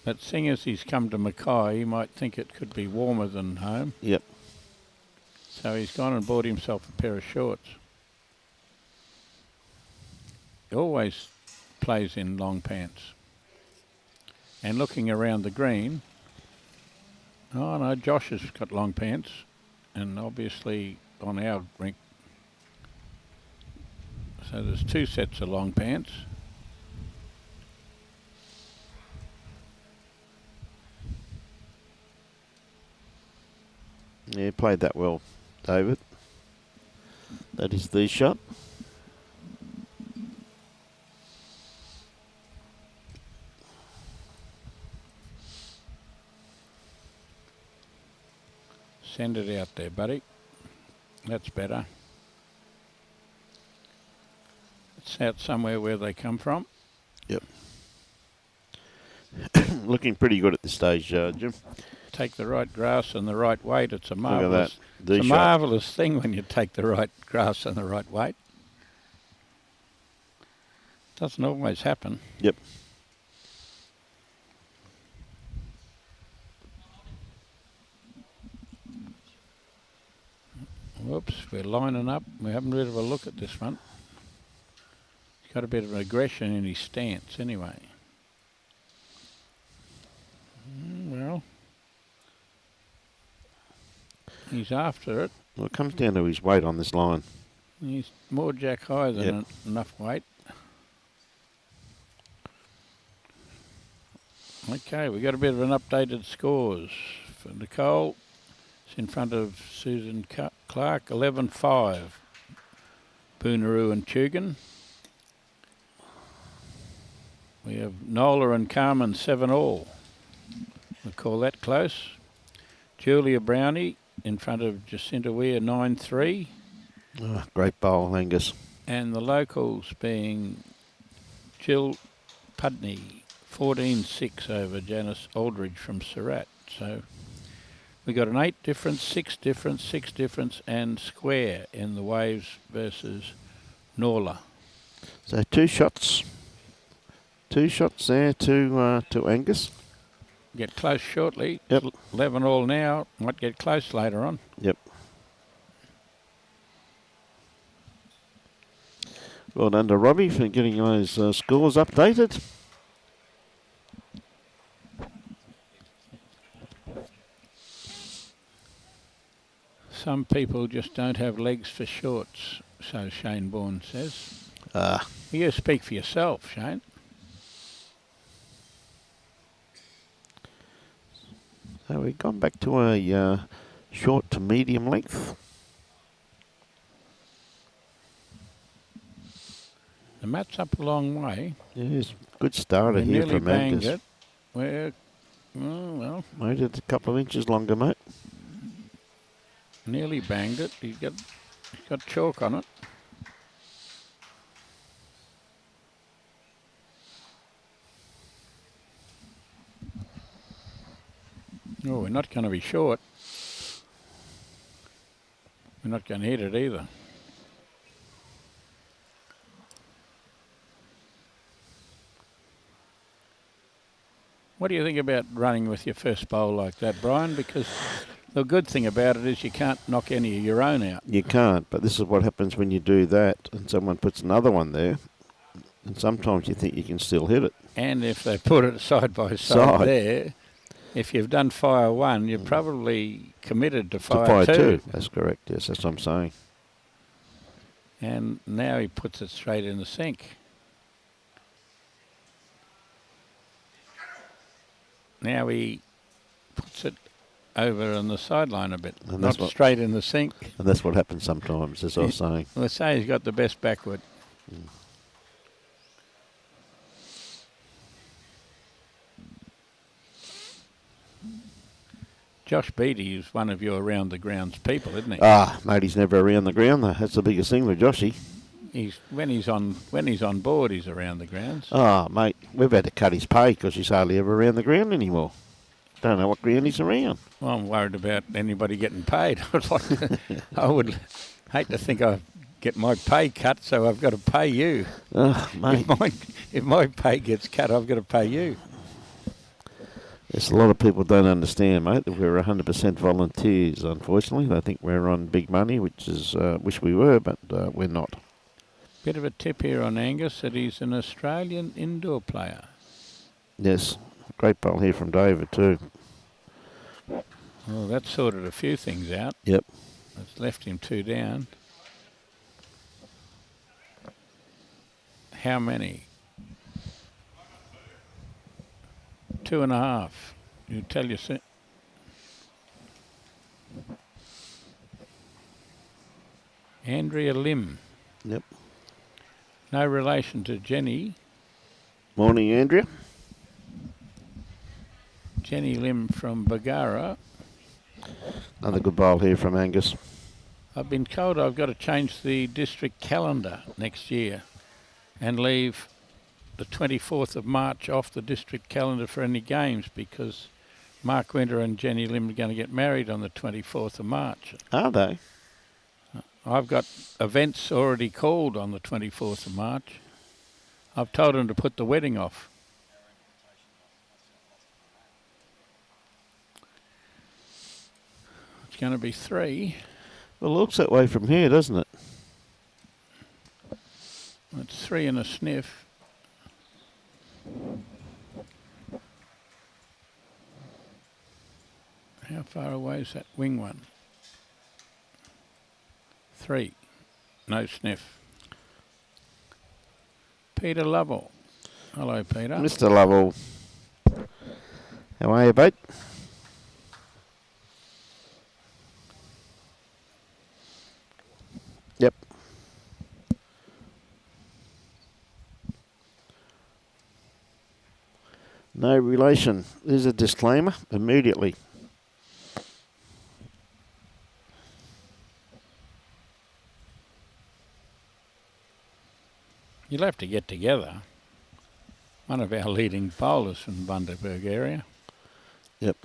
But seeing as he's come to Mackay, he might think it could be warmer than home. Yep. So he's gone and bought himself a pair of shorts. He always plays in long pants. And looking around the green, oh no, Josh has got long pants. And obviously on our rink, so there's two sets of long pants. Yeah, played that well, David. That is the shot. Send it out there, buddy. That's better. It's out somewhere where they come from. Yep. Looking pretty good at this stage, Jim. Take the right grass and the right weight. It's a Look at marvellous, that. it's a marvellous thing when you take the right grass and the right weight. Doesn't always happen. Yep. Whoops, we're lining up. We're having a bit of a look at this one. He's got a bit of aggression in his stance anyway. Well, he's after it. Well, it comes down to his weight on this line. He's more jack high than enough weight. Okay, we got a bit of an updated scores for Nicole. It's in front of Susan Clark, 11-5. Boonaroo and Tugan. We have Nola and Carmen 7-all. We'll call that close. Julia Brownie in front of Jacinta Weir 9-3. Oh, great bowl, Angus. And the locals being Jill Pudney 14-6 over Janice Aldridge from Surat. So we got an 8 difference, 6 difference, 6 difference, and square in the Waves versus Norla. So two shots there to Angus. Get close shortly. Yep. 11-all now. Might get close later on. Yep. Well done to Robbie for getting those scores updated. Some people just don't have legs for shorts, so Shane Bourne says. You speak for yourself, Shane. So we've gone back to a short to medium length. The mat's up a long way. Yes, good starter We here nearly from banged Angus. it. We're, well, Made it a couple of inches longer, mate. nearly banged it. He's got chalk on it. Oh, we're not going to be short. We're not going to hit it either. What do you think about running with your first bowl like that, Brian? Because the good thing about it is you can't knock any of your own out. You can't, but this is what happens when you do that and someone puts another one there. And sometimes you think you can still hit it. And if they put it side by side there, if you've done fire 1, you're probably committed to fire 2. That's correct, yes, that's what I'm saying. And now he puts it straight in the sink. Now he puts it over on the sideline a bit, And not straight in the sink. And that's what happens sometimes, as I was saying. Let's say he's got the best backward. Josh Beattie is one of your around the grounds people, isn't he? Ah, mate, he's never around the ground though. That's the biggest thing with Joshy. When he's on board, he's around the grounds. Oh, mate, we've had to cut his pay because he's hardly ever around the ground anymore. Don't know what ground he's around. Well, I'm worried about anybody getting paid. I would hate to think I get my pay cut, so I've got to pay you. Oh, mate. If my pay gets cut, I've got to pay you. There's a lot of people don't understand, mate, that we're 100% volunteers, unfortunately. They think we're on big money, which is wish we were, but we're not. Bit of a tip here on Angus that he's an Australian indoor player. Yes, great bowl here from David too. Well, that sorted a few things out. Yep. It's left him 2 down. How many? 2.5. You tell your... Andrea Lim. Yep. No relation to Jenny. Morning, Andrea. Jenny Lim from Bagara. Another good bowl here from Angus. I've been told I've got to change the district calendar next year and leave the 24th of March off the district calendar for any games because Mark Winter and Jenny Lim are going to get married on the 24th of March. Are they? I've got events already called on the 24th of March. I've told them to put the wedding off. It's going to be 3. Well, it looks that way from here, doesn't it? It's 3 and a sniff. How far away is that wing one? 3. No sniff. Peter Lovell. Hello, Peter. Mr. Lovell. How are you, mate? Yep. No relation. There's a disclaimer immediately. You'll have to get together. One of our leading bowlers from Bundaberg area. Yep.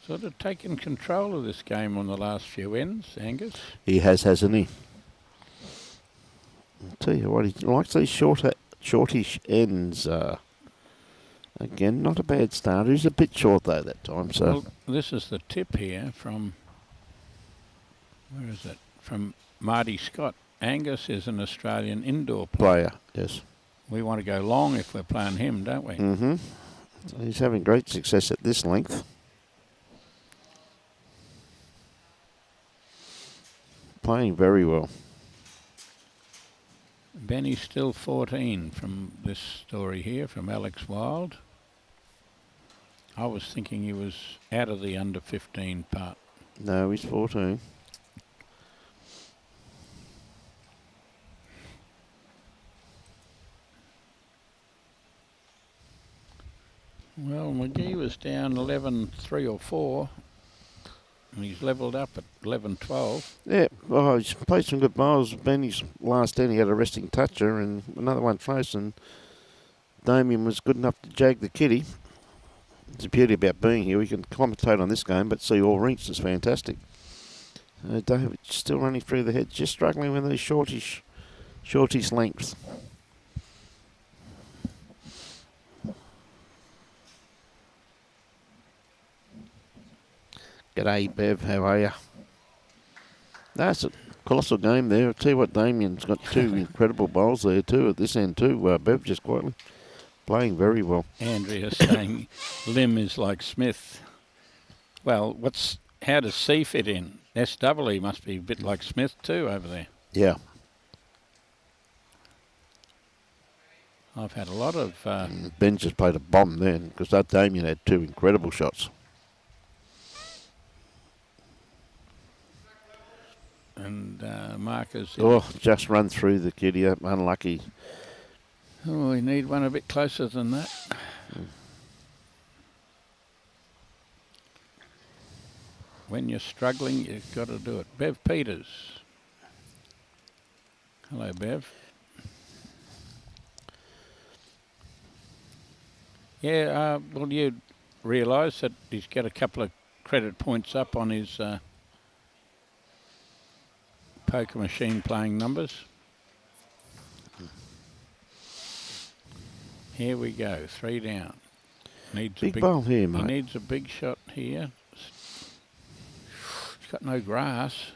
Sort of taken control of this game on the last few ends, Angus. He has, hasn't he? I'll tell you what, he likes these shortish ends. Again, not a bad starter. He's a bit short though that time. So well, this is the tip here from, where is it? From Marty Scott. Angus is an Australian indoor player. Yes. We want to go long if we're playing him, don't we? Mm-hmm. So he's having great success at this length. Playing very well. Benny's still 14 from this story here from Alex Wild. I was thinking he was out of the under 15 part. No, he's 14. Well, McGee was down 11-3 or 4. And he's levelled up at 11-12. Yeah, well, he's played some good bowls. Benny's last end, he had a resting toucher and another one close, and Damien was good enough to jag the kitty. It's the beauty about being here. We can commentate on this game, but see all rinks is fantastic. David still running through the head, just struggling with these shortish lengths. G'day, Bev. How are you? That's a colossal game there. I'll tell you what, Damien's got 2 incredible bowls there too at this end too. Bev just quietly playing very well. Andrea saying Lim is like Smith. Well, how does C fit in? SW must be a bit like Smith too over there. Yeah. I've had a lot of... Ben just played a bomb then because that Damien had 2 incredible shots. and markers. Oh, just run through the kitty. Unlucky. Oh, we need one a bit closer than that. When you're struggling, you've got to do it. Bev Peters. Hello, Bev. Yeah, well, you realise that he's got a couple of credit points up on his poker machine playing numbers. Here we go, 3 down. Needs big bowl here, He mate. needs a big shot here. He's got no grass.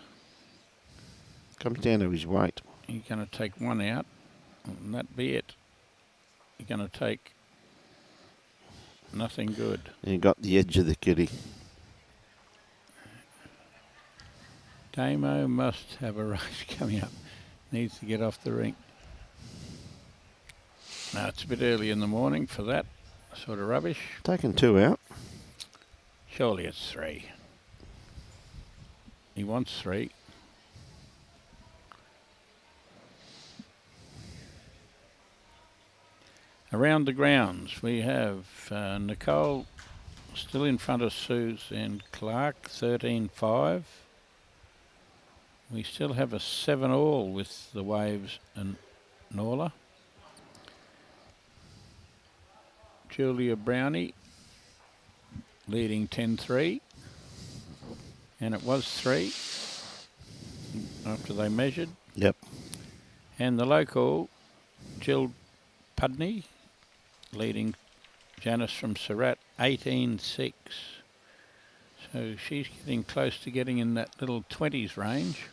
Comes down to his weight. He's going to take 1 out, and that be it. He's going to take nothing good. And you got the edge of the kitty. Damo must have a race coming up. Needs to get off the rink. Now, it's a bit early in the morning for that sort of rubbish. Taking 2 out. Surely it's 3. He wants 3. Around the grounds, we have Nicole still in front of Susan Clark, 13-5. We still have a 7-all with the Waves and Norla. Julia Brownie leading 10-3. And it was 3 after they measured. Yep. And the local, Jill Pudney, leading Janice from Surat, 18-6. So she's getting close to getting in that little 20s range.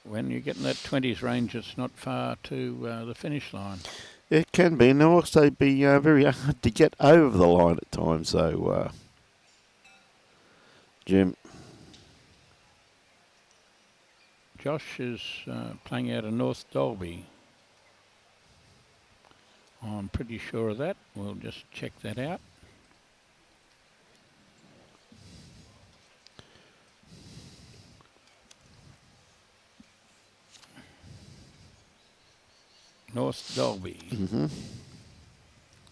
When you get in that 20s range, it's not far to the finish line. It can be, and they'll also be very hard to get over the line at times. So, Jim. Josh is playing out of North Dalby. I'm pretty sure of that. We'll just check that out. North Dalby. Mm-hmm.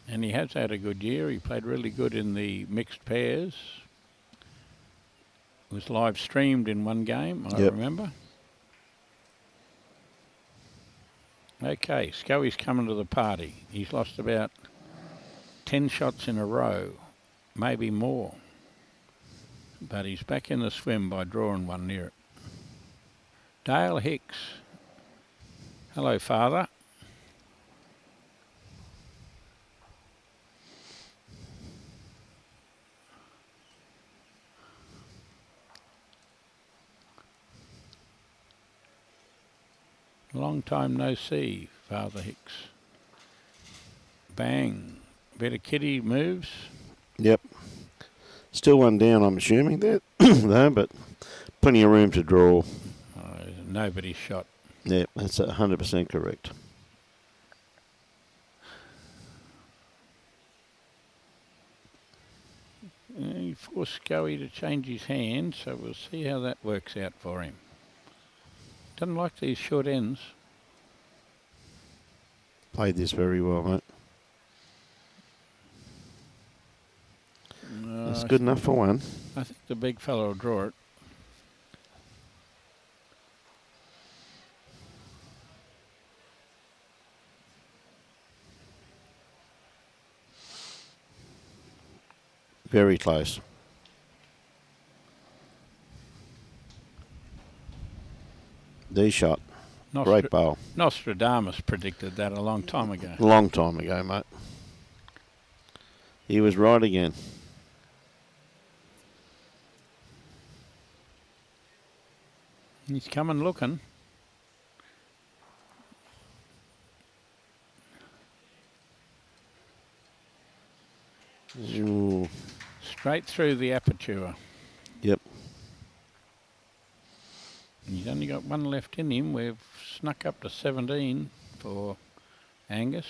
And he has had a good year. He played really good in the mixed pairs. It was live streamed in one game, I remember. Okay, Scully's coming to the party. He's lost about 10 shots in a row, maybe more. But he's back in the swim by drawing one near it. Dale Hicks. Hello, Father. Long time no see, Father Hicks. Bang. Better kitty moves. Yep. Still 1 down, I'm assuming, there, though, but plenty of room to draw. Nobody's shot. Yep, that's 100% correct. He forced Scully to change his hand, so we'll see how that works out for him. Doesn't like these short ends. Played this very well, mate. That's good enough for 1. I think the big fella will draw it. Very close. D shot. Great bowl. Nostradamus predicted that a long time ago. A long time ago, mate. He was right again. He's coming looking. Ooh. Straight through the aperture. Yep. He's only got one left in him. We've snuck up to 17 for Angus.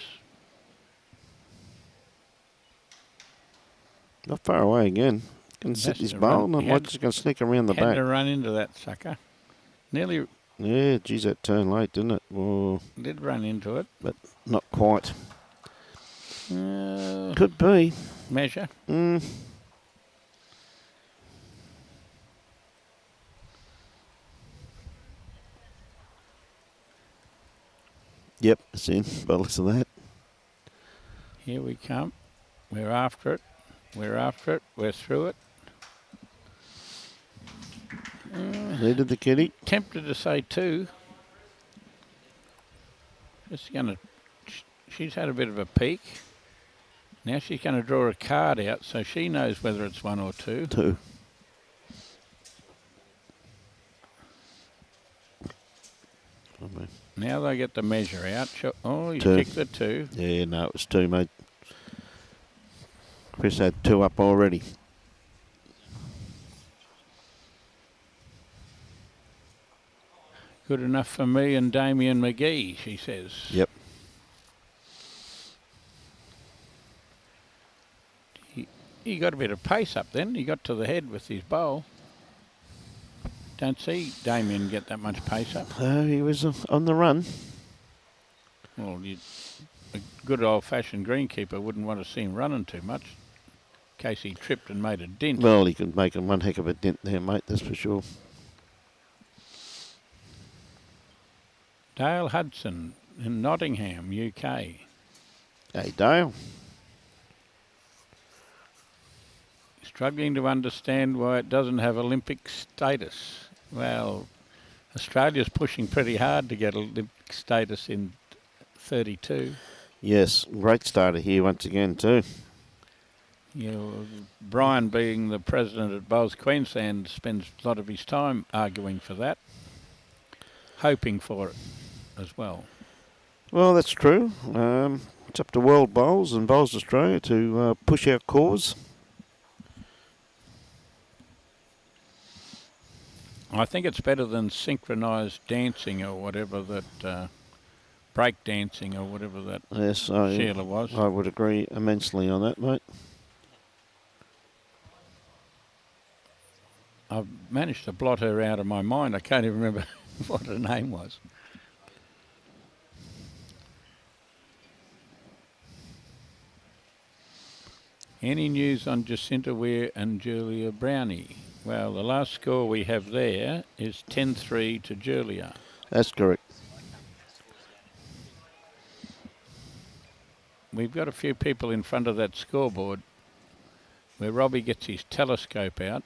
Not far away again. Can sit his bowl. Not much. Just going to sneak around the back. Had to run into that sucker. Nearly. Yeah, geez, that turned late, didn't it? Whoa. Did run into it. But not quite. Could be. Measure. Yep, it's in. By the looks of that. Here we come. We're after it. We're after it. We're through it. Needed the kitty. Tempted to say 2. Just going to. She's had a bit of a peek. Now she's going to draw a card out so she knows whether it's 1 or 2. 2. Now they get the measure out. Oh, you 2. picked the 2. Yeah, no, it was 2, mate. Chris had 2 up already. Good enough for me and Damien McGee, she says. Yep. He got a bit of pace up then. He got to the head with his bowl. Don't see Damien get that much pace up. He was on the run. Well, a good old-fashioned greenkeeper wouldn't want to see him running too much in case he tripped and made a dent. Well, he could make one heck of a dent there, mate, that's for sure. Dale Hudson in Nottingham, UK. Hey, Dale. Struggling to understand why it doesn't have Olympic status. Well, Australia's pushing pretty hard to get Olympic status in 32. Yes, great starter here once again too. Brian, being the president at Bowls Queensland, spends a lot of his time arguing for that, hoping for it as well. Well, that's true. It's up to World Bowls and Bowls Australia to push our cause. I think it's better than synchronised dancing or whatever that, break dancing or whatever that Sheila was. I would agree immensely on that, mate. I've managed to blot her out of my mind. I can't even remember what her name was. Any news on Jacinta Weir and Julia Brownie? Well, the last score we have there is 10-3 to Julia. That's correct. We've got a few people in front of that scoreboard where Robbie gets his telescope out.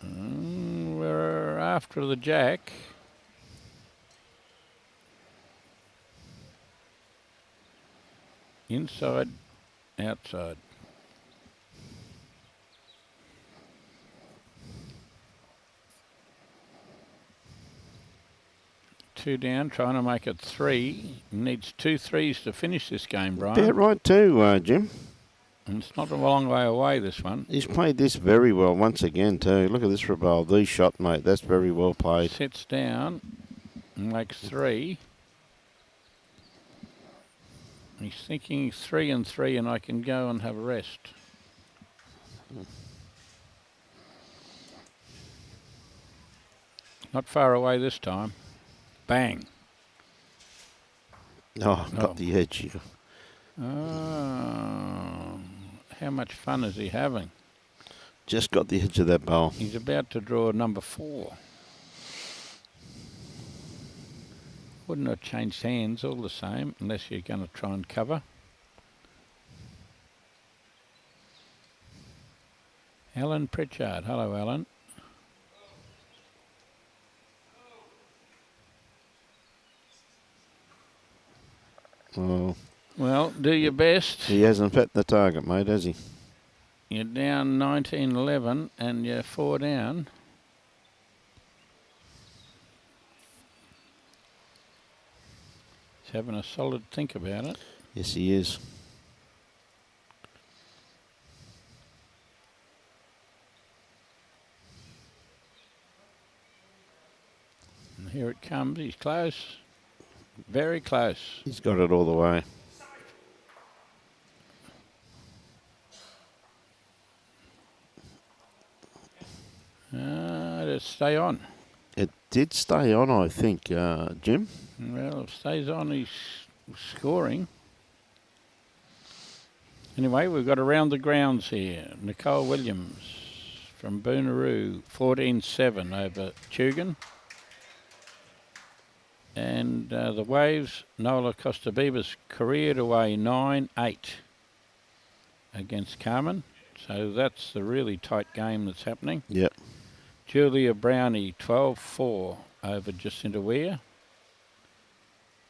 We're after the jack. Inside, outside. Two down, trying to make it 3. Needs 2 threes to finish this game, Brian. About right too, Jim. And it's not a long way away, this one. He's played this very well once again too. Look at this for a bowl. The shot, mate. That's very well played. Sits down and makes 3. He's thinking 3 and 3 and I can go and have a rest. Not far away this time. Bang. Oh, got the edge. Oh, how much fun is he having? Just got the edge of that bowl. He's about to draw number 4. Wouldn't have changed hands all the same, unless you're going to try and cover. Alan Pritchard. Hello, Alan. Oh. Well, do your best. He hasn't hit the target, mate, has he? You're down 19-11 and you're 4 down. He's having a solid think about it. Yes, he is. And here it comes. He's close. Very close. He's got it all the way. Just stay on. It did stay on, I think, Jim. Well, if it stays on, he's scoring. Anyway, we've got around the grounds here. Nicole Williams from Boonaroo, 14-7 over Tugan. And the Waves, Nola Costa-Bibas careered away 9-8 against Carmen. So that's the really tight game that's happening. Yep. Julia Brownie, 12-4 over Jacinta Weir.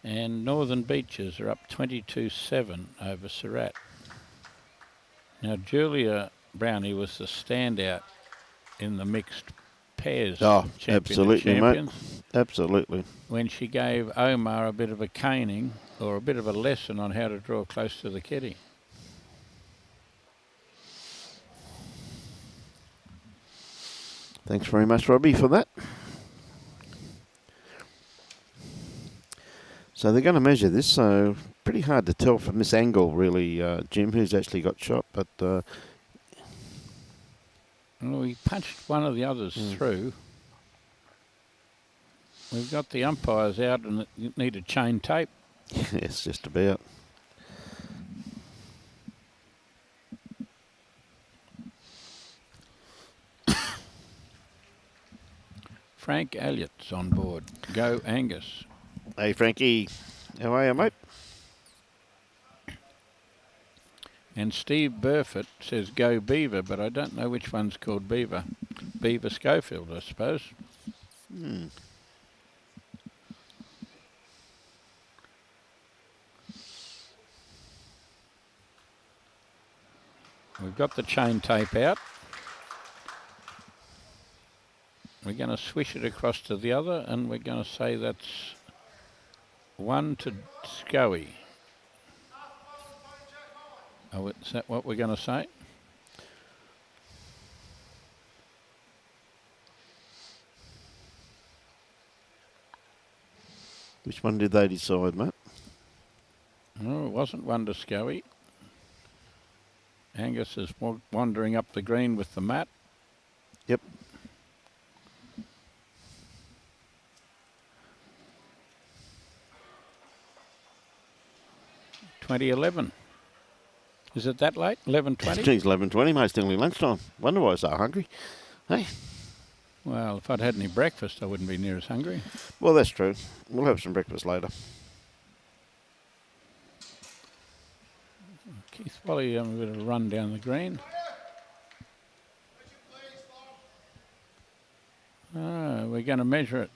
And Northern Beaches are up 22-7 over Surat. Now, Julia Brownie was the standout in the mixed pairs. Absolutely, champions, mate. Absolutely. when she gave Omar a bit of a caning or a bit of a lesson on how to draw close to the kitty. Thanks very much, Robbie, for that. So they're going to measure this, so pretty hard to tell from this angle, really, Jim, who's actually got shot. But well, we punched one of the others through. We've got the umpires out and it needed chain tape. yes, just about. Frank Elliott's on board. Go Angus. Hey, Frankie. How are you, mate? And Steve Burford says go Beaver, but I don't know which one's called Beaver. Beaver Schofield, I suppose. We've got the chain tape out. We're going to swish it across to the other, and we're going to say that's 1 to Scoey. Oh, is that what we're going to say? Which one did they decide, mate? No, it wasn't 1 to Scoey. Angus is wandering up the green with the mat. Yep. $20.11. Is it that late? 11:20? Geez, 11:20, mate. Still nearly lunchtime. Wonder why I was so hungry. Hey. Well, if I'd had any breakfast, I wouldn't be near as hungry. Well, that's true. We'll have some breakfast later. Keith Wally, a bit of a run down the green. We're going to measure it.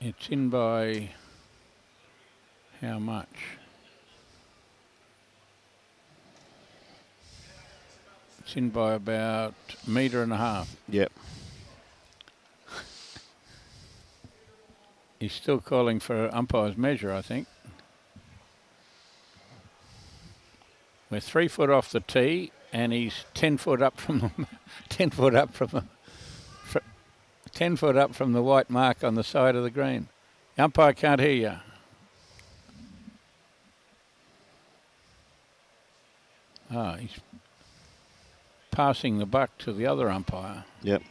It's in by how much? It's in by about 1.5 meters. Yep. He's still calling for umpire's measure, I think. We're 3 foot off the tee, and he's 10 foot up from the 10 foot up from the 10 foot up from the white mark on the side of the green. The umpire can't hear you. He's passing the buck to the other umpire. Yep.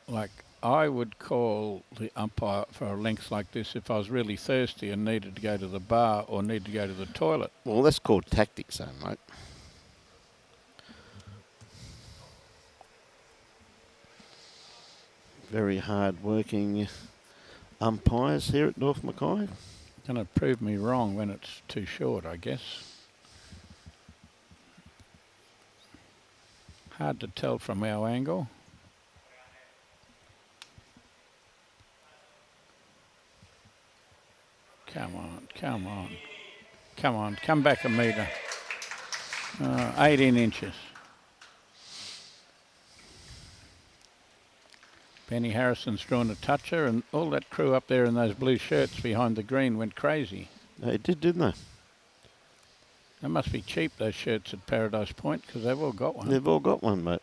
Like, I would call the umpire for a length like this if I was really thirsty and needed to go to the bar or need to go to the toilet. Well, that's called tactics, though, mate. Very hard-working umpires here at North Mackay. Going to prove me wrong when it's too short, I guess. Hard to tell from our angle. Come on, come on. Come on, come back a metre. 18 inches. Benny Harrison's drawn a toucher, and all that crew up there in those blue shirts behind the green went crazy. They did, didn't they? They must be cheap, those shirts at Paradise Point, because they've all got one. They've all got one, mate.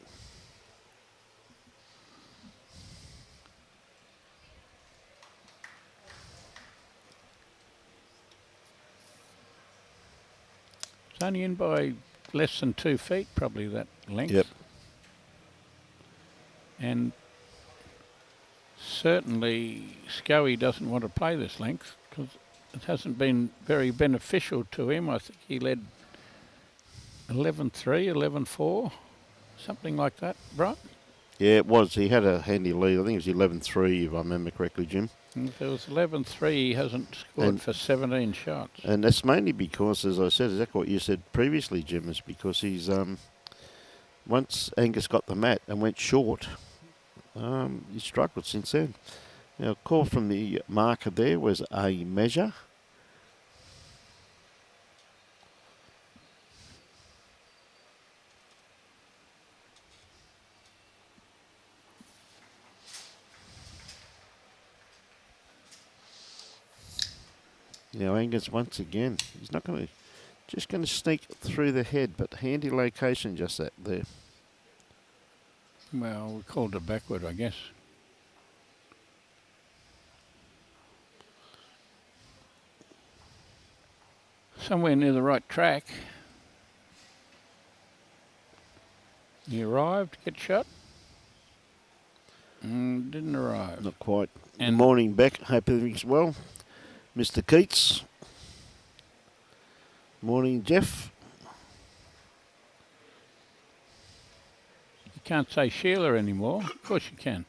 It's only in by less than 2 feet, probably, that length. Yep. And certainly Scoey doesn't want to play this length because it hasn't been very beneficial to him. I think he led 11-3, 11-4, something like that, right? Yeah, it was. He had a handy lead. I think it was 11-3, if I remember correctly, Jim. And if it was 11-3, he hasn't scored for 17 shots. And that's mainly because, as I said, exactly what you said previously, Jim, is because he's once Angus got the mat and went short, he struggled since then. Now, a call from the marker there was a measure. Now, Angus, once again, he's not going to, just going to sneak through the head, but handy location just that there. Well, we called it backward, I guess. Somewhere near the right track. He arrived, get shot. Didn't arrive. Not quite. And Good morning, Beck. Hope everything's well. Mr. Keats. Morning, Jeff. you can't say Sheila anymore. Of course you can.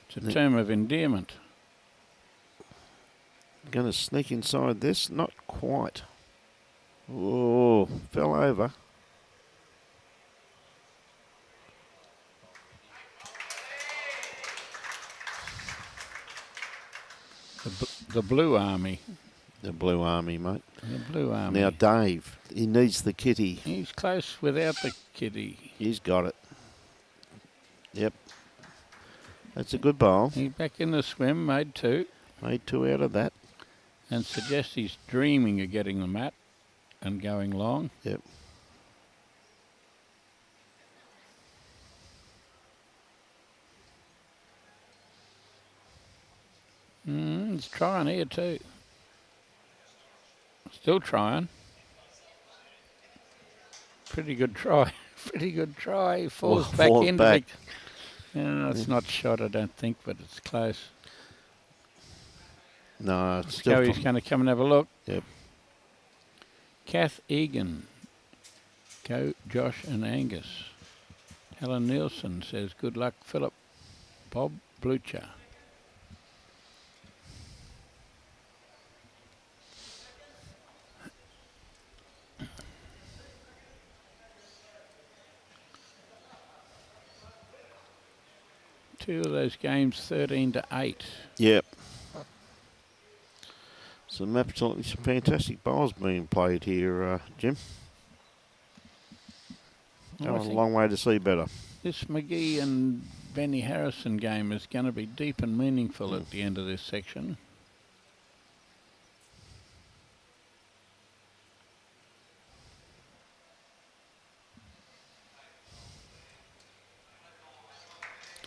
It's a term of endearment. Going to sneak inside this. Not quite. Oh, fell over. The Blue Army. The Blue Army, mate. The Blue Army. Now, Dave, he needs the kitty. He's close without the kitty. He's got it. Yep. That's a good bowl. He's back in the swim, made 2. Made 2 out of that. And suggests he's dreaming of getting the mat and going long. Yep. He's trying here too. Still trying. Pretty good try. Pretty good try. Falls back into back. it's not shot, I don't think, but it's close. No, it's still. He's going to come and have a look. Yep. Kath Egan. Go Josh and Angus. Helen Nielsen says, good luck, Philip. Bob Blucher. Two of those games, 13-8. Yep. Some absolutely fantastic bowls being played here, Jim. Well, a long way to see better. This McGee and Benny Harrison game is going to be deep and meaningful at the end of this section.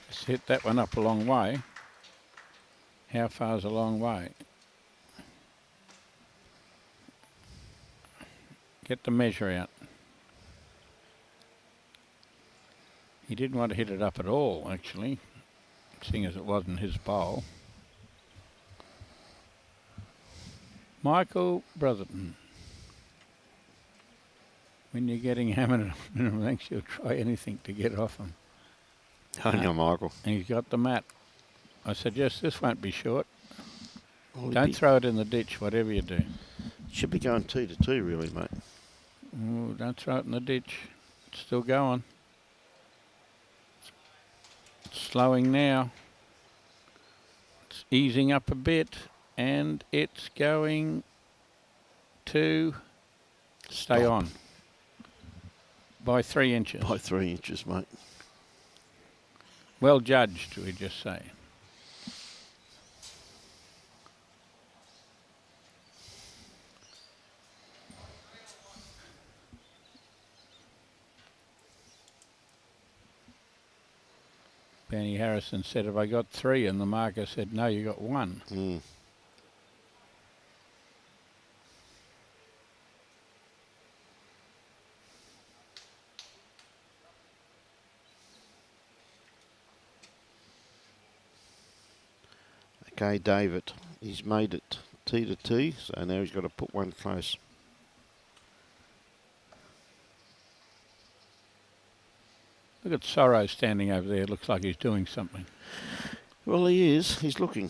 Let's hit that one up a long way. How far's a long way? Get the measure out. He didn't want to hit it up at all, actually, seeing as it wasn't his bowl. Michael Brotherton. When you're getting hammered at minimum lengths, you'll try anything to get off him. On you, Michael. And he's got the mat. I suggest this won't be short. Well, Don't throw it in the ditch, whatever you do. Should be going 2-2, really, mate. Oh, don't throw it in the ditch. It's still going. It's slowing now. It's easing up a bit, and it's going to Stay on. By 3 inches. By 3 inches, mate. Well judged, we just say. Benny Harrison said, have I got 3? And the marker said, no, you got 1. Mm. Okay, David, he's made it T to T, so now he's got to put one close. Look at Sorrow standing over there. Looks like he's doing something. Well, he is. He's looking.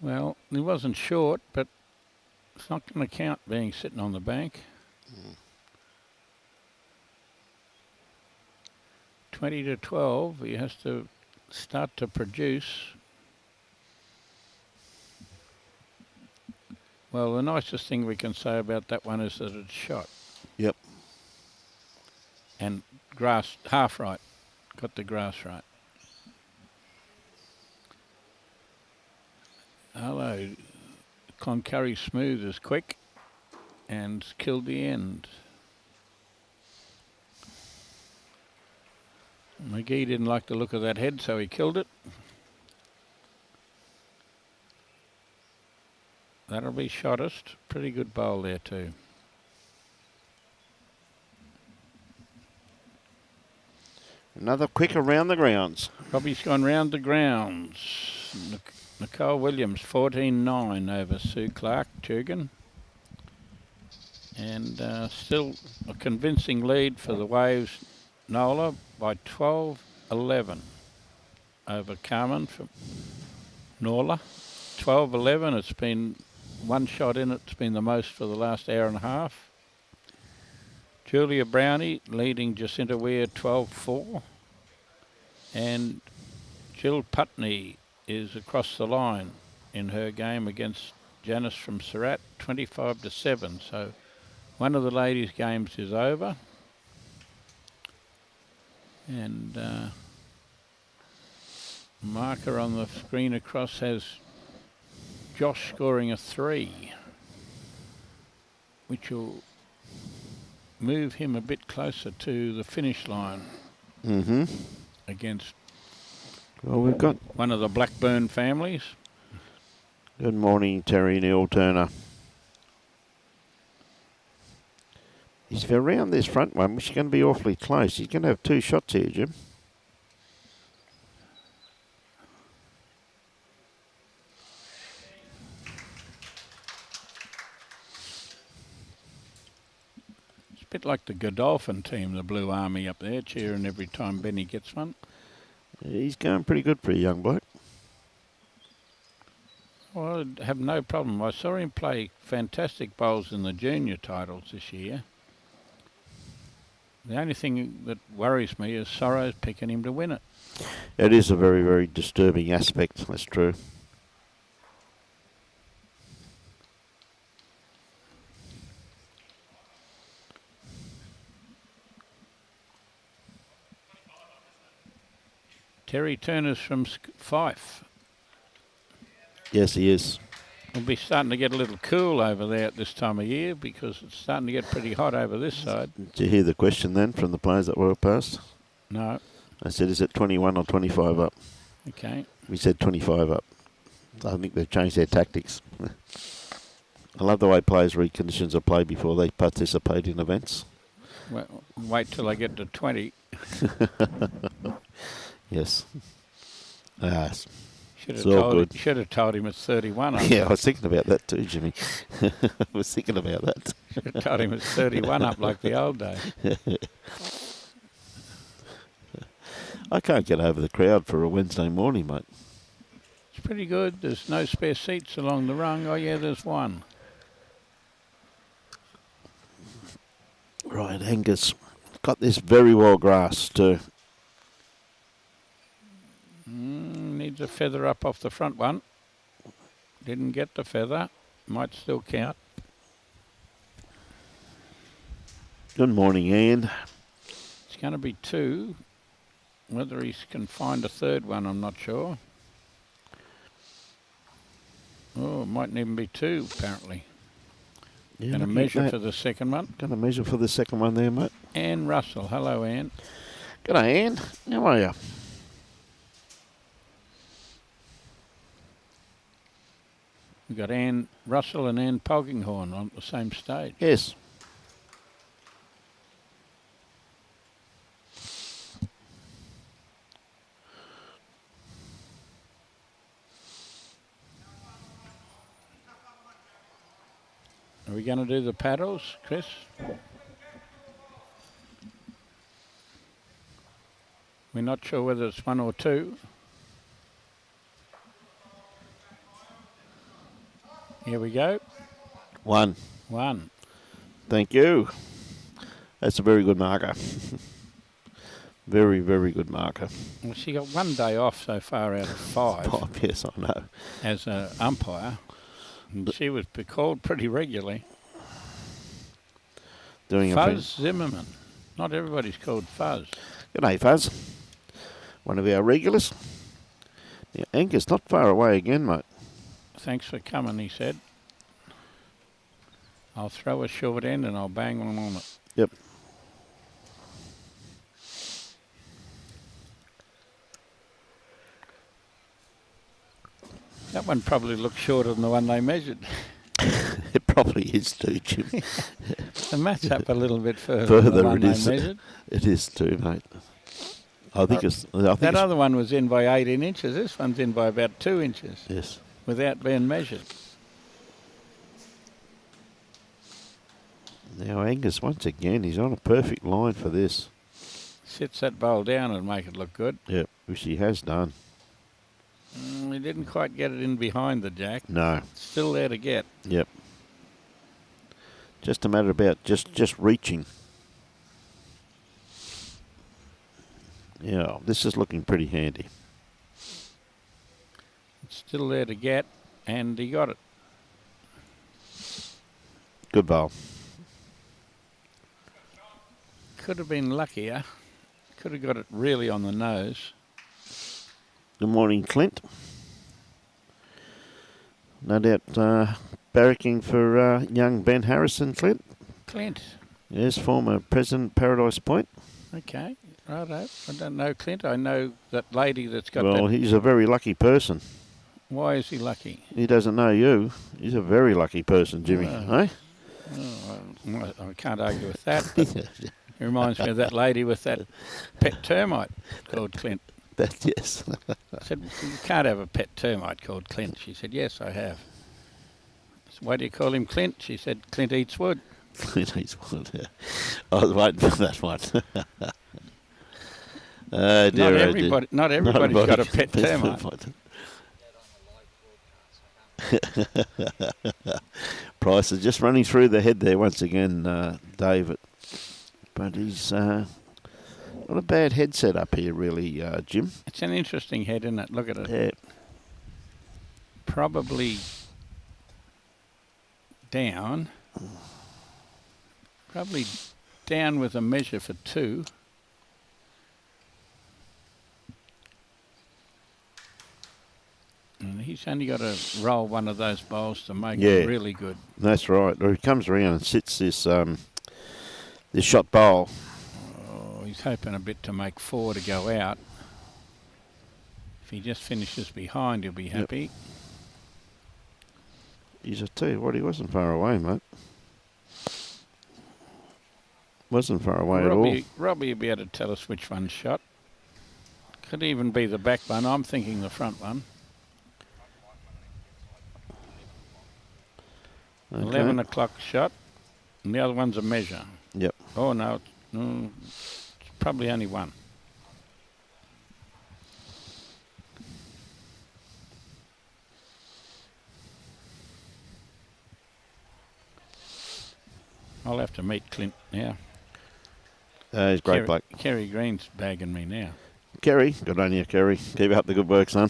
Well, he wasn't short, but it's not going to count being sitting on the bank. 20 to 12, he has to start to produce. Well, the nicest thing we can say about that one is that it's shot. Yep. And grass, half right. Got the grass right. Hello. Cloncurry Smooth is quick and killed the end. McGee didn't like the look of that head, so he killed it. That'll be shottest. Pretty good bowl there too. Another quick around the grounds. Robbie's gone round the grounds. Nicole Williams, 14-9 over Sue Clark, Turgan. And still a convincing lead for the Waves, Nola, by 12-11 over Carmen from Nola. 12-11, it's been one shot in it, it's been the most for the last hour and a half. Julia Brownie leading Jacinta Weir 12-4. And Jill Putney is across the line in her game against Janice from Surat, 25-7. So one of the ladies' games is over. And marker on the screen across has Josh scoring a 3, which will move him a bit closer to the finish line against we've got one of the Blackburn families. Good morning, Terry Neil Turner. He's around this front one, which is going to be awfully close. He's going to have 2 shots here, Jim. It's a bit like the Godolphin team, the Blue Army up there, cheering every time Benny gets one. He's going pretty good for a young bloke. Well, I have no problem. I saw him play fantastic bowls in the junior titles this year. The only thing that worries me is Sorrow's picking him to win it. It is a very, very disturbing aspect, that's true. Terry Turner's from Fife. Yes, he is. We'll be starting to get a little cool over there at this time of year because it's starting to get pretty hot over this side. Did you hear the question then from the players that were past? No. I said, is it 21 or 25 up? Okay. We said 25 up. I think they've changed their tactics. I love the way players read conditions of play before they participate in events. Well, wait till I get to 20. Yes. Should have told him it's 31 up. Yeah, I was thinking about that too, Jimmy. I was thinking about that. Should have told him it's 31 up like the old days. I can't get over the crowd for a Wednesday morning, mate. It's pretty good. There's no spare seats along the rung. Oh, yeah, there's one. Right, Angus. Got this very well grassed too. Needs a feather up off the front one. Didn't get the feather. Might still count. Good morning, Ian. It's going to be 2. Whether he can find a third one, I'm not sure. Oh, it mightn't even be 2, apparently. Yeah, Going to measure for the second one. Going to measure for the second one there, mate. Anne Russell. Hello, Anne. G'day, Anne. How are you? We've got Anne Russell and Anne Polkinghorn on the same stage. Yes. Are we going to do the paddles, Chris? We're not sure whether it's 1 or 2. Here we go. 1. 1. Thank you. That's a very good marker. Very, very good marker. Well, she got 1 day off so far out of 5 Yes, I know. as an umpire. And she was called pretty regularly. Doing Fuzz Zimmerman. Not everybody's called Fuzz. G'day, Fuzz. One of our regulars. Yeah, Angus, not far away again, mate. Thanks for coming, he said. I'll throw a short end and I'll bang one on it. Yep. That one probably looks shorter than the one they measured. It probably is too, Jim. The mat's up a little bit further than the one they measured. It is too, mate. I think that other one was in by 18 inches. This one's in by about 2 inches. Yes. Without being measured. Now Angus, once again, he's on a perfect line for this. Sits that bowl down and make it look good. Yep, which he has done. He didn't quite get it in behind the jack. No. Still there to get. Yep. Just a matter about just reaching. Yeah, this is looking pretty handy. It's still there to get, and he got it. Good bowl. Could have been luckier. Could have got it really on the nose. Good morning, Clint. No doubt barracking for young Ben Harrison, Clint. Clint. Yes, former President Paradise Point. Okay, righto. I don't know Clint. I know that lady that's got Well, he's a very lucky person. Why is he lucky? He doesn't know you. He's a very lucky person, Jimmy. Eh? Oh, I can't argue with that. It reminds me of that lady with that pet termite called Clint. That, yes. I said, you can't have a pet termite called Clint. She said, yes, I have. I said, why do you call him Clint? She said, Clint eats wood. Clint eats wood, yeah. I was waiting for that one. Not everybody's got a pet termite. Price is just running through the head there once again, David. But he's not a bad head set up here, really, Jim. It's an interesting head, isn't it? Look at it. Yeah. Probably down. Probably down with a measure for 2. And he's only got to roll one of those bowls to make it really good. That's right. Or he comes around and sits this this shot bowl. Oh, he's hoping a bit to make 4 to go out. If he just finishes behind, he'll be happy. He's, I tell you what, he wasn't far away, mate. Wasn't far away at all. Robbie will be able to tell us which one's shot. Could even be the back one. I'm thinking the front one. Okay. 11 o'clock shot, and the other one's a measure. Yep. Oh, no, it's probably only one. I'll have to meet Clint now. He's a great bloke. Kerry Green's bagging me now. Kerry, good on you, Kerry. Keep up the good work, son.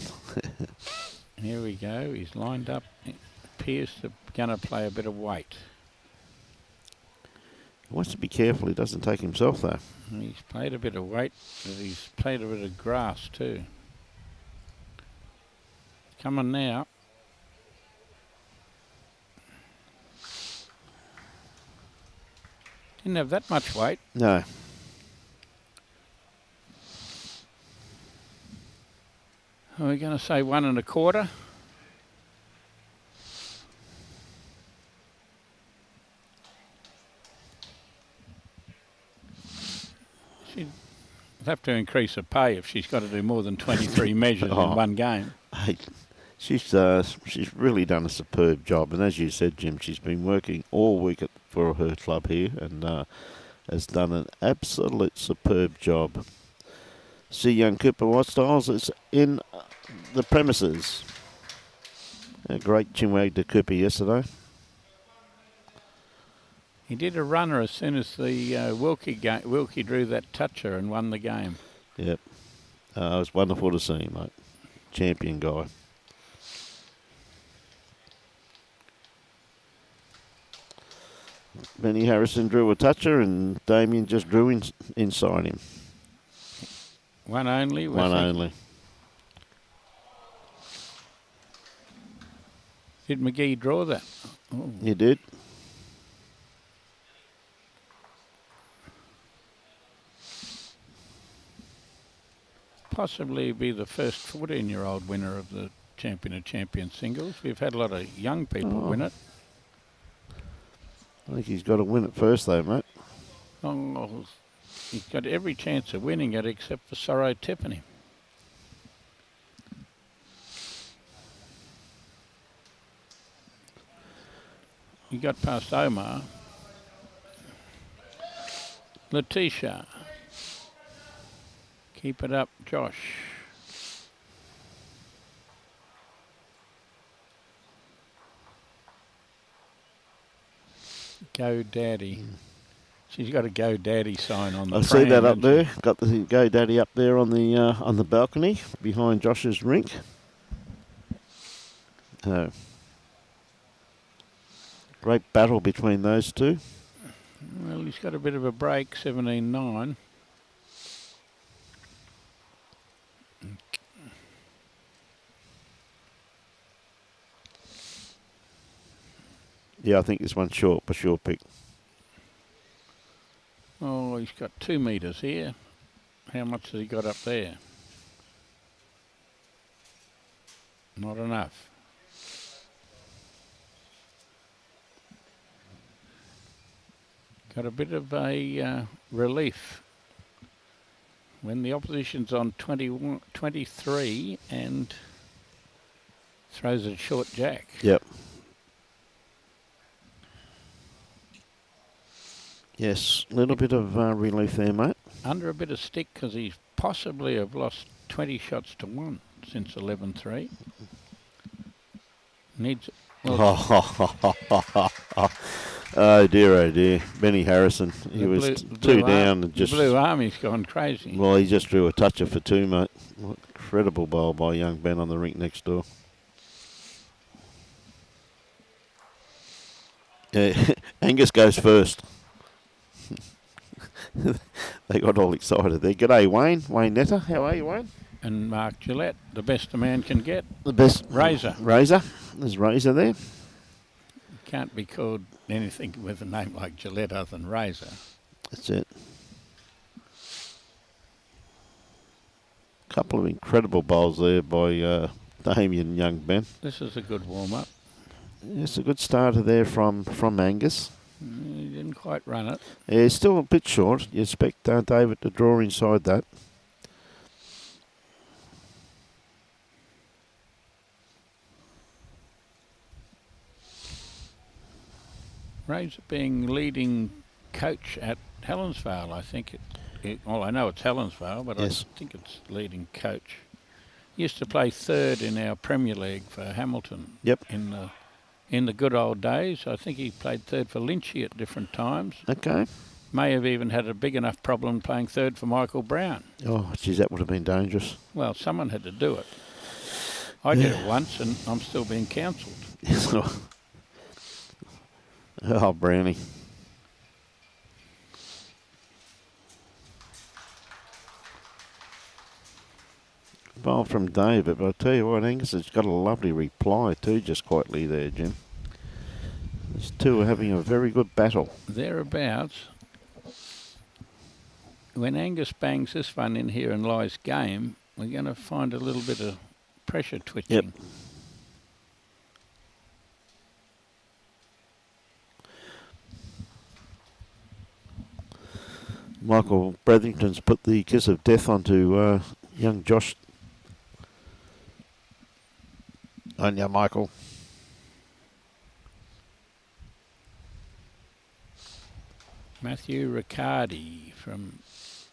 Here we go. He's lined up. It appears to going to play a bit of weight. He wants to be careful he doesn't take himself, though. And he's played a bit of weight, but he's played a bit of grass too. Coming now. Didn't have that much weight. No. Are we going to say 1 1/4? She'd have to increase her pay if she's got to do more than 23 measures in one game. Hey, she's really done a superb job, and as you said, Jim, she's been working all week for her club here, and has done an absolute superb job. See, young Cooper Watstyles is in the premises. A great chinwag to Cooper yesterday. He did a runner as soon as the Wilkie drew that toucher and won the game. Yep. It was wonderful to see him, mate. Champion guy. Benny Harrison drew a toucher and Damien just drew inside him. One only? One only. Did McGee draw that? Oh. He did. Possibly be the first 14-year-old winner of the Champion of Champions singles. We've had a lot of young people win it. I think he's got to win it first, though, mate. Oh, he's got every chance of winning it except for Sorrow Tiffany. He got past Omar. Letitia. Keep it up, Josh. Go Daddy. She's got a Go Daddy sign on the I see that up there. Got the Go Daddy up there on the balcony behind Josh's rink. Great battle between those two. Well, he's got a bit of a break, 17-9. Yeah, I think this one's short, for sure pick. Oh, he's got 2 metres here. How much has he got up there? Not enough. Got a bit of a relief when the opposition's on 23 and throws a short jack. Yep. Yes, a little bit of relief there, mate. Under a bit of stick because he's possibly have lost 20 shots to 1 since 11-3. Needs... Well, oh dear. Benny Harrison. He was two down and just... The Blue Army's gone crazy. Well, he just drew a toucher for 2, mate. What incredible bowl by young Ben on the rink next door. Yeah, Angus goes first. They got all excited there. G'day, Wayne. Wayne Netter. How are you, Wayne? And Mark Gillette, the best a man can get. The best. Razor. Razor. There's Razor there. Can't be called anything with a name like Gillette other than Razor. That's it. Couple of incredible bowls there by Damien Young, Ben. This is a good warm-up. It's a good starter there from Angus. He didn't quite run it. Yeah, he's still a bit short. You expect David to draw inside that. Razor being leading coach at Helensvale, I think. Well, I know it's Helensvale, but yes. I think it's leading coach. He used to play third in our Premier League for Hamilton. Yep. In the good old days. I think he played third for Lynchy at different times. Okay. May have even had a big enough problem playing third for Michael Brown. Oh, geez, that would have been dangerous. Well, someone had to do it. I did it once, and I'm still being counselled. Oh, Brownie. Ball from David, but I'll tell you what, Angus has got a lovely reply too, just quietly there, Jim. These two are having a very good battle. Thereabouts. When Angus bangs this one in here and lies game, we're going to find a little bit of pressure twitching. Yep. Michael Brathington's put the kiss of death onto young Josh. On ya, Michael. Matthew Riccardi from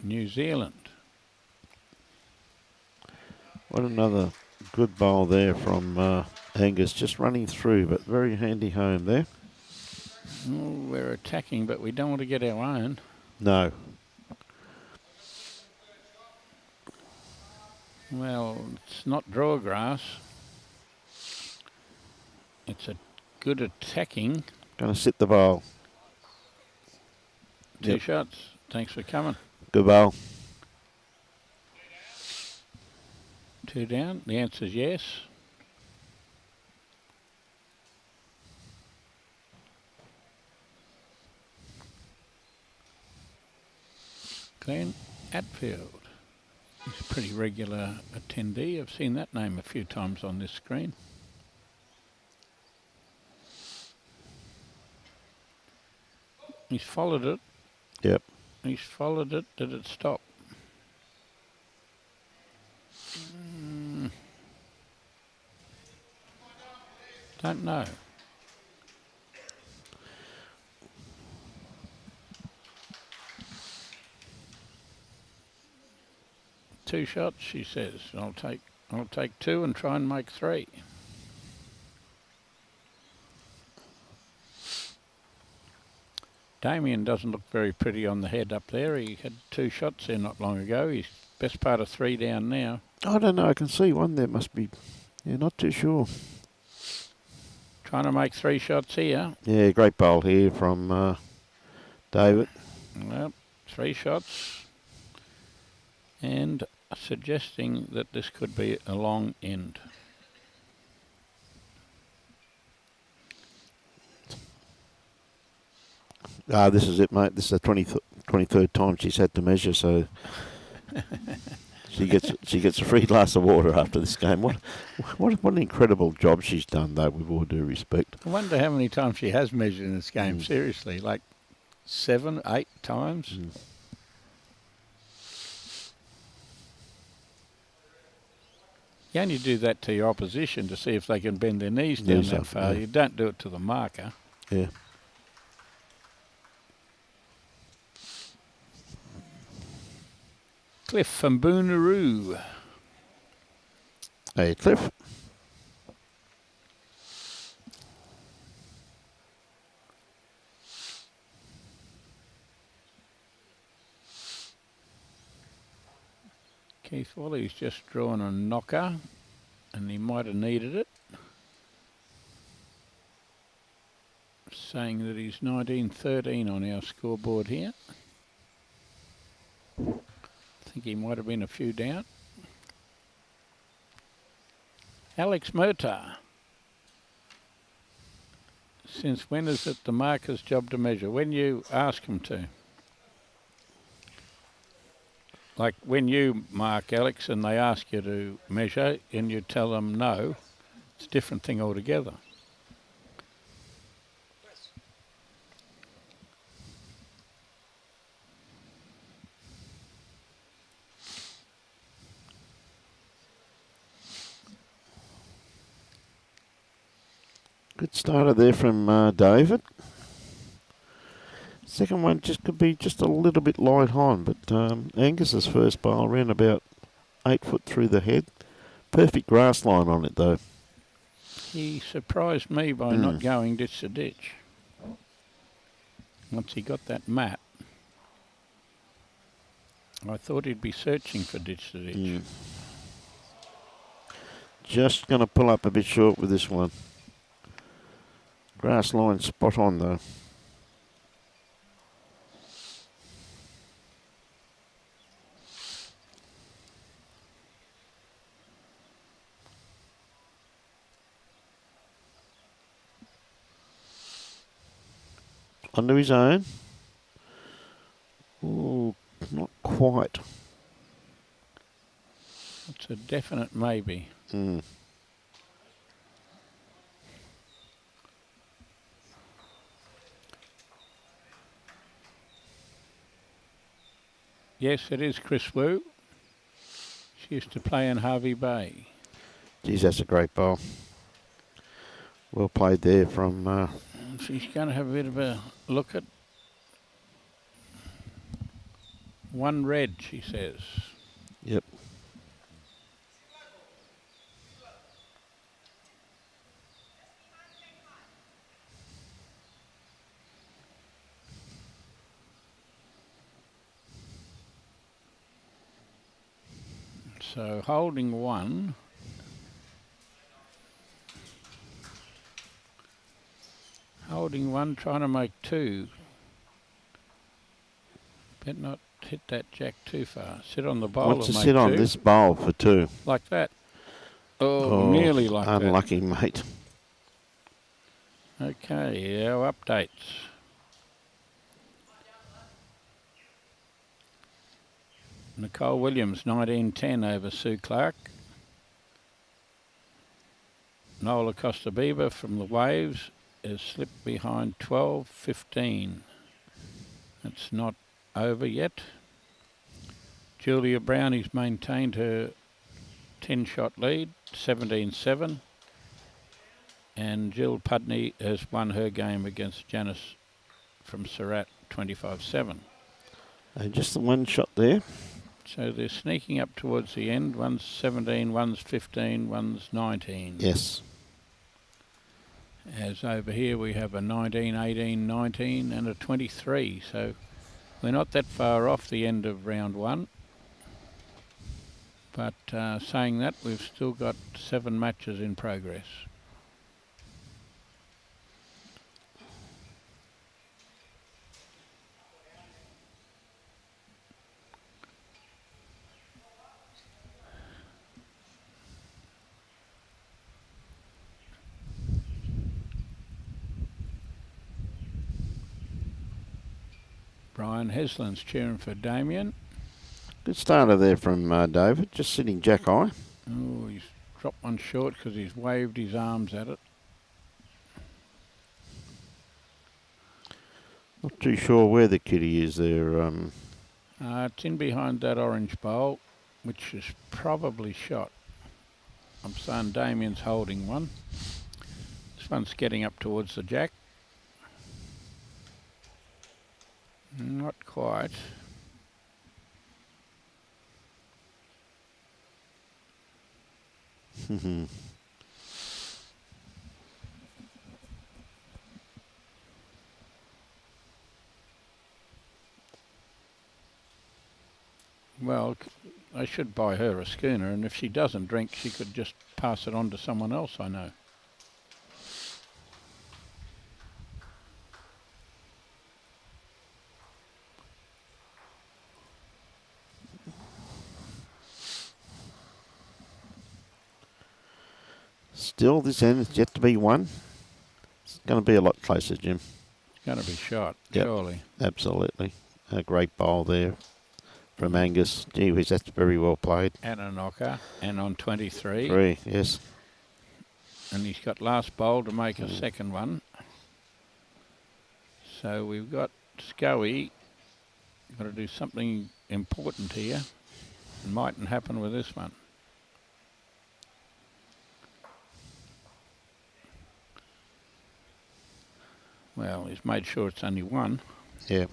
New Zealand. What another good bowl there from Angus, just running through, but very handy home there. Oh, we're attacking, but we don't want to get our own. No. Well, it's not draw grass. It's a good attacking. Going to sit the bowl. Two shots. Thanks for coming. Good bowl. Two down. The answer's yes. Glenn Atfield. He's a pretty regular attendee. I've seen that name a few times on this screen. He's followed it. Yep. He's followed it. Did it stop? Don't know. Two shots, she says. I'll take two and try and make three. Damien doesn't look very pretty on the head up there. He had two shots there not long ago. He's best part of three down now. I don't know. I can see one there. Must be. Yeah, not too sure. Trying to make three shots here. Yeah, great bowl here from David. Well, three shots. And suggesting that this could be a long end. This is it, mate. This is the 23rd time she's had to measure, so she gets a free glass of water after this game. What an incredible job she's done, though, with all due respect. I wonder how many times she has measured in this game, seriously. Like 7, 8 times? You only do that to your opposition to see if they can bend their knees down that far. Yeah. You don't do it to the marker. Yeah. Cliff from Boonaroo. Hey, Cliff. Keith Wally's just drawn a knocker, and he might have needed it. Saying that he's 19-13 on our scoreboard here. I think he might have been a few down. Alex Murtagh. Since when is it the marker's job to measure? When you ask him to. Like when you mark, Alex, and they ask you to measure and you tell them no, it's a different thing altogether. Good starter there from David. Second one just could be just a little bit light on, but Angus's first bowl ran about 8 foot through the head. Perfect grass line on it, though. He surprised me by not going ditch to ditch. Once he got that mat. I thought he'd be searching for ditch to ditch. Just going to pull up a bit short with this one. Grass line spot on though. Onto his own. Ooh, not quite. It's a definite maybe. Yes, it is Chris Wu. She used to play in HERVEY Bay. Geez, that's a great bowl. Well played there from... She's going to have a bit of a look at one red, she says. Yep. So holding one. Holding one, trying to make two. Better not hit that jack too far. Sit on the bowl Wants to and make sit two. on this bowl for two. Like that. Oh, nearly like that. Unlucky, mate. Okay, our updates. Nicole Williams, 19-10 over Sue Clark. Nola Costa Bieber from the Waves has slipped behind 12-15. It's not over yet. Julia Brownie's maintained her 10-shot lead, 17-7. And Jill Pudney has won her game against Janice from Surat, 25-7. And just the one shot there. So they're sneaking up towards the end. One's 17, one's 15, one's 19. Yes. As over here we have a 19, 18, 19 and a 23. So we're not that far off the end of round one. But saying that, we've still got 7 matches in progress. Brian Heslin's cheering for Damien. Good starter there from David, just sitting jack high. Oh, he's dropped one short because he's waved his arms at it. Not too sure where the kitty is there. It's in behind that orange bowl, which is probably shot. I'm saying Damien's holding one. This one's getting up towards the jack. Not quite. Well, I should buy her a schooner, and if she doesn't drink, she could just pass it on to someone else I know. Still, this end is yet to be won. It's going to be a lot closer, Jim. It's going to be shot, Yep. surely. Absolutely. A great bowl there from Angus. Gee whiz, that's very well played. And a knocker, and on 23. 3, yes. And he's got last bowl to make a second one. So we've got Scoey. Got to do something important here. It mightn't happen with this one. Well, he's made sure it's only one. Yeah.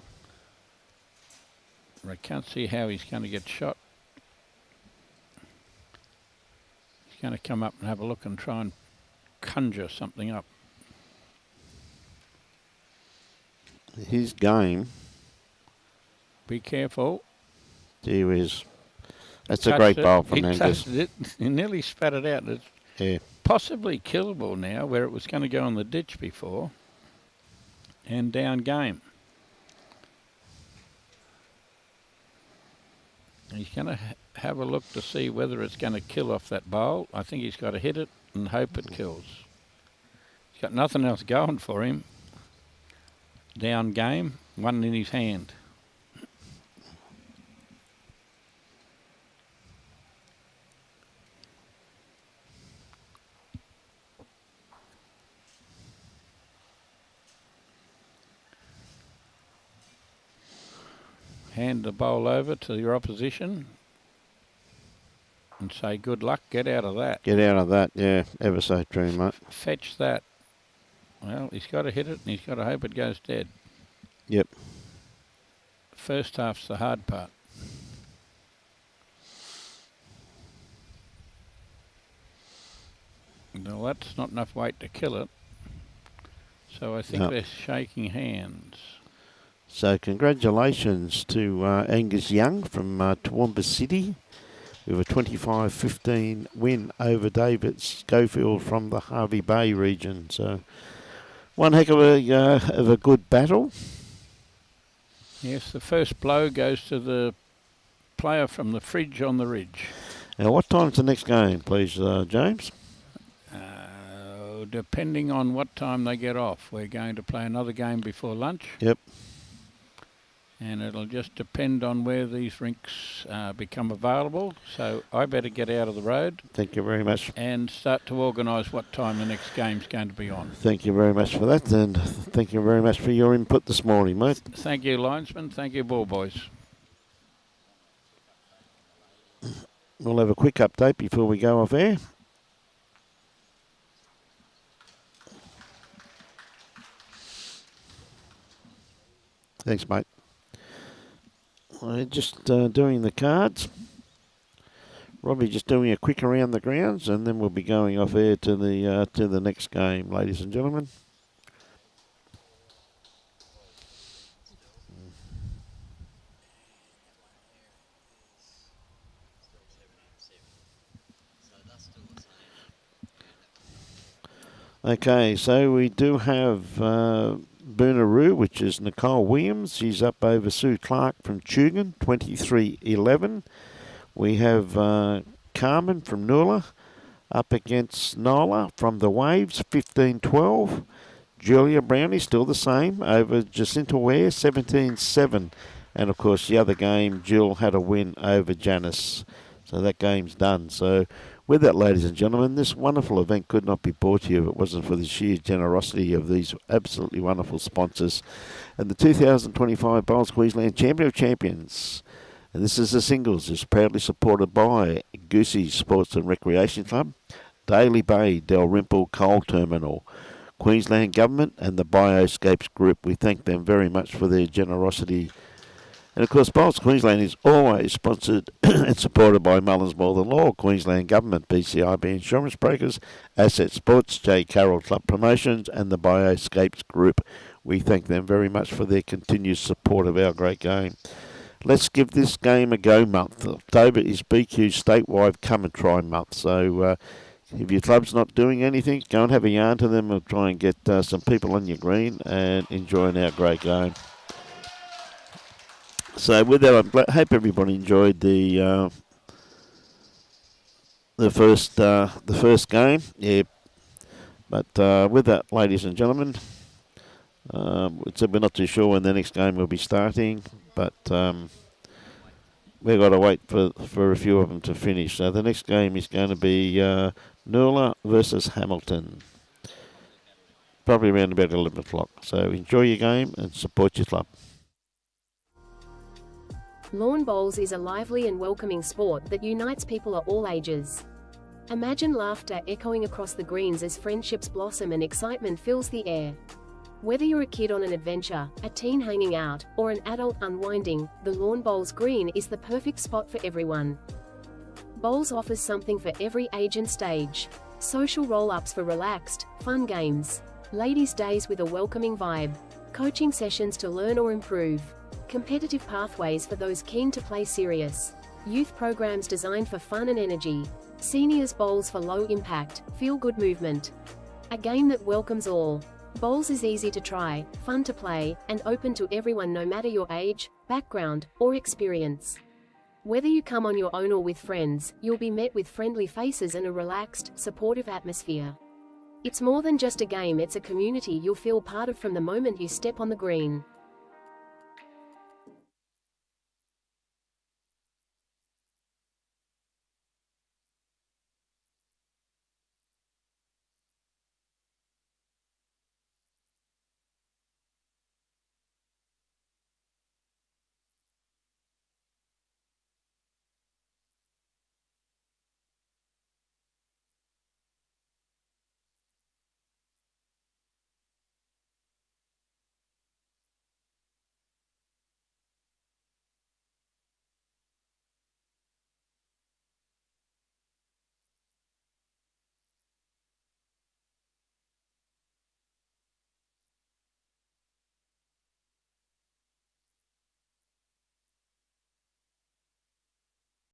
I can't see how he's going to get shot. He's going to come up and have a look and try and conjure something up. His game. Be careful. Gee whiz. That's a Touched great it, bowl from he Angus. touched it, he nearly spat it out. It's Yeah. possibly killable now, where it was going to go in the ditch before. And down game. He's going to have a look to see whether it's going to kill off that bowl. I think he's got to hit it and hope it kills. He's got nothing else going for him. Down game, one in his hand. Hand the bowl over to your opposition and say good luck, get out of that. Get out of that, yeah. Ever so true, mate. Fetch that. Well, he's got to hit it and he's got to hope it goes dead. Yep. First half's the hard part. Well, that's not enough weight to kill it. So I think they're shaking hands. So congratulations to Angus Young from TOOWOOMBA City with a 25-15 win over David Schofield from the HERVEY Bay region. So one heck of a good battle. Yes, the first blow goes to the player from the fridge on the ridge. Now, what time's the next game, please, James? Depending on what time they get off. We're going to play another game before lunch. Yep. And it'll just depend on where these rinks become available. So I better get out of the road. Thank you very much. And start to organise what time the next game's going to be on. Thank you very much for that, and thank you very much for your input this morning, mate. Thank you, linesman. Thank you, ball boys. We'll have a quick update before we go off air. Thanks, mate. We're just doing the cards. Robbie just doing a quick around the grounds, and then we'll be going off air to the next game, ladies and gentlemen. Okay, so we do have Boonaroo, which is Nicole Williams. She's up over Sue Clark from Tugan, 23-11. We have Carmen from Noola up against Nola from the Waves, 15-12. Julia Brownie, still the same, over Jacinta Ware, 17-7. And, of course, the other game, Jill had a win over Janice. So that game's done. So with that, ladies and gentlemen, this wonderful event could not be brought to you if it wasn't for the sheer generosity of these absolutely wonderful sponsors. And the 2025 Bowls Queensland Champion of Champions. And this is the singles. Is proudly supported by Goosey Sports and Recreation Club, Daly Bay, Dalrymple Coal Terminal, Queensland Government and the Bioscapes Group. We thank them very much for their generosity. And of course, Bowls Queensland is always sponsored and supported by Mullins More Than Law, Queensland Government, BCIB Insurance Brokers, Asset Sports, J. Carroll Club Promotions and the Bioscapes Group. We thank them very much for their continued support of our great game. Let's give this game a go month. October is BQ's statewide come and try month. So if your club's not doing anything, go and have a yarn to them and try and get some people on your green and enjoying our great game. So with that, I hope everybody enjoyed the first game. Yeah, but with that, ladies and gentlemen, so we're not too sure when the next game will be starting, but we've got to wait for a few of them to finish. So the next game is going to be Noola versus Hamilton, probably around about 11 o'clock. So enjoy your game and support your club. Lawn bowls is a lively and welcoming sport that unites people of all ages. Imagine laughter echoing across the greens as friendships blossom and excitement fills the air. Whether you're a kid on an adventure, a teen hanging out, or an adult unwinding, the Lawn Bowls Green is the perfect spot for everyone. Bowls offers something for every age and stage. Social roll-ups for relaxed, fun games. Ladies' days with a welcoming vibe. Coaching sessions to learn or improve. Competitive pathways for those keen to play serious. Youth programs designed for fun and energy. Seniors bowls for low impact, feel-good movement. A game that welcomes all. Bowls is easy to try, fun to play, and open to everyone no matter your age, background, or experience. Whether you come on your own or with friends, you'll be met with friendly faces and a relaxed, supportive atmosphere. It's more than just a game, it's a community you'll feel part of from the moment you step on the green.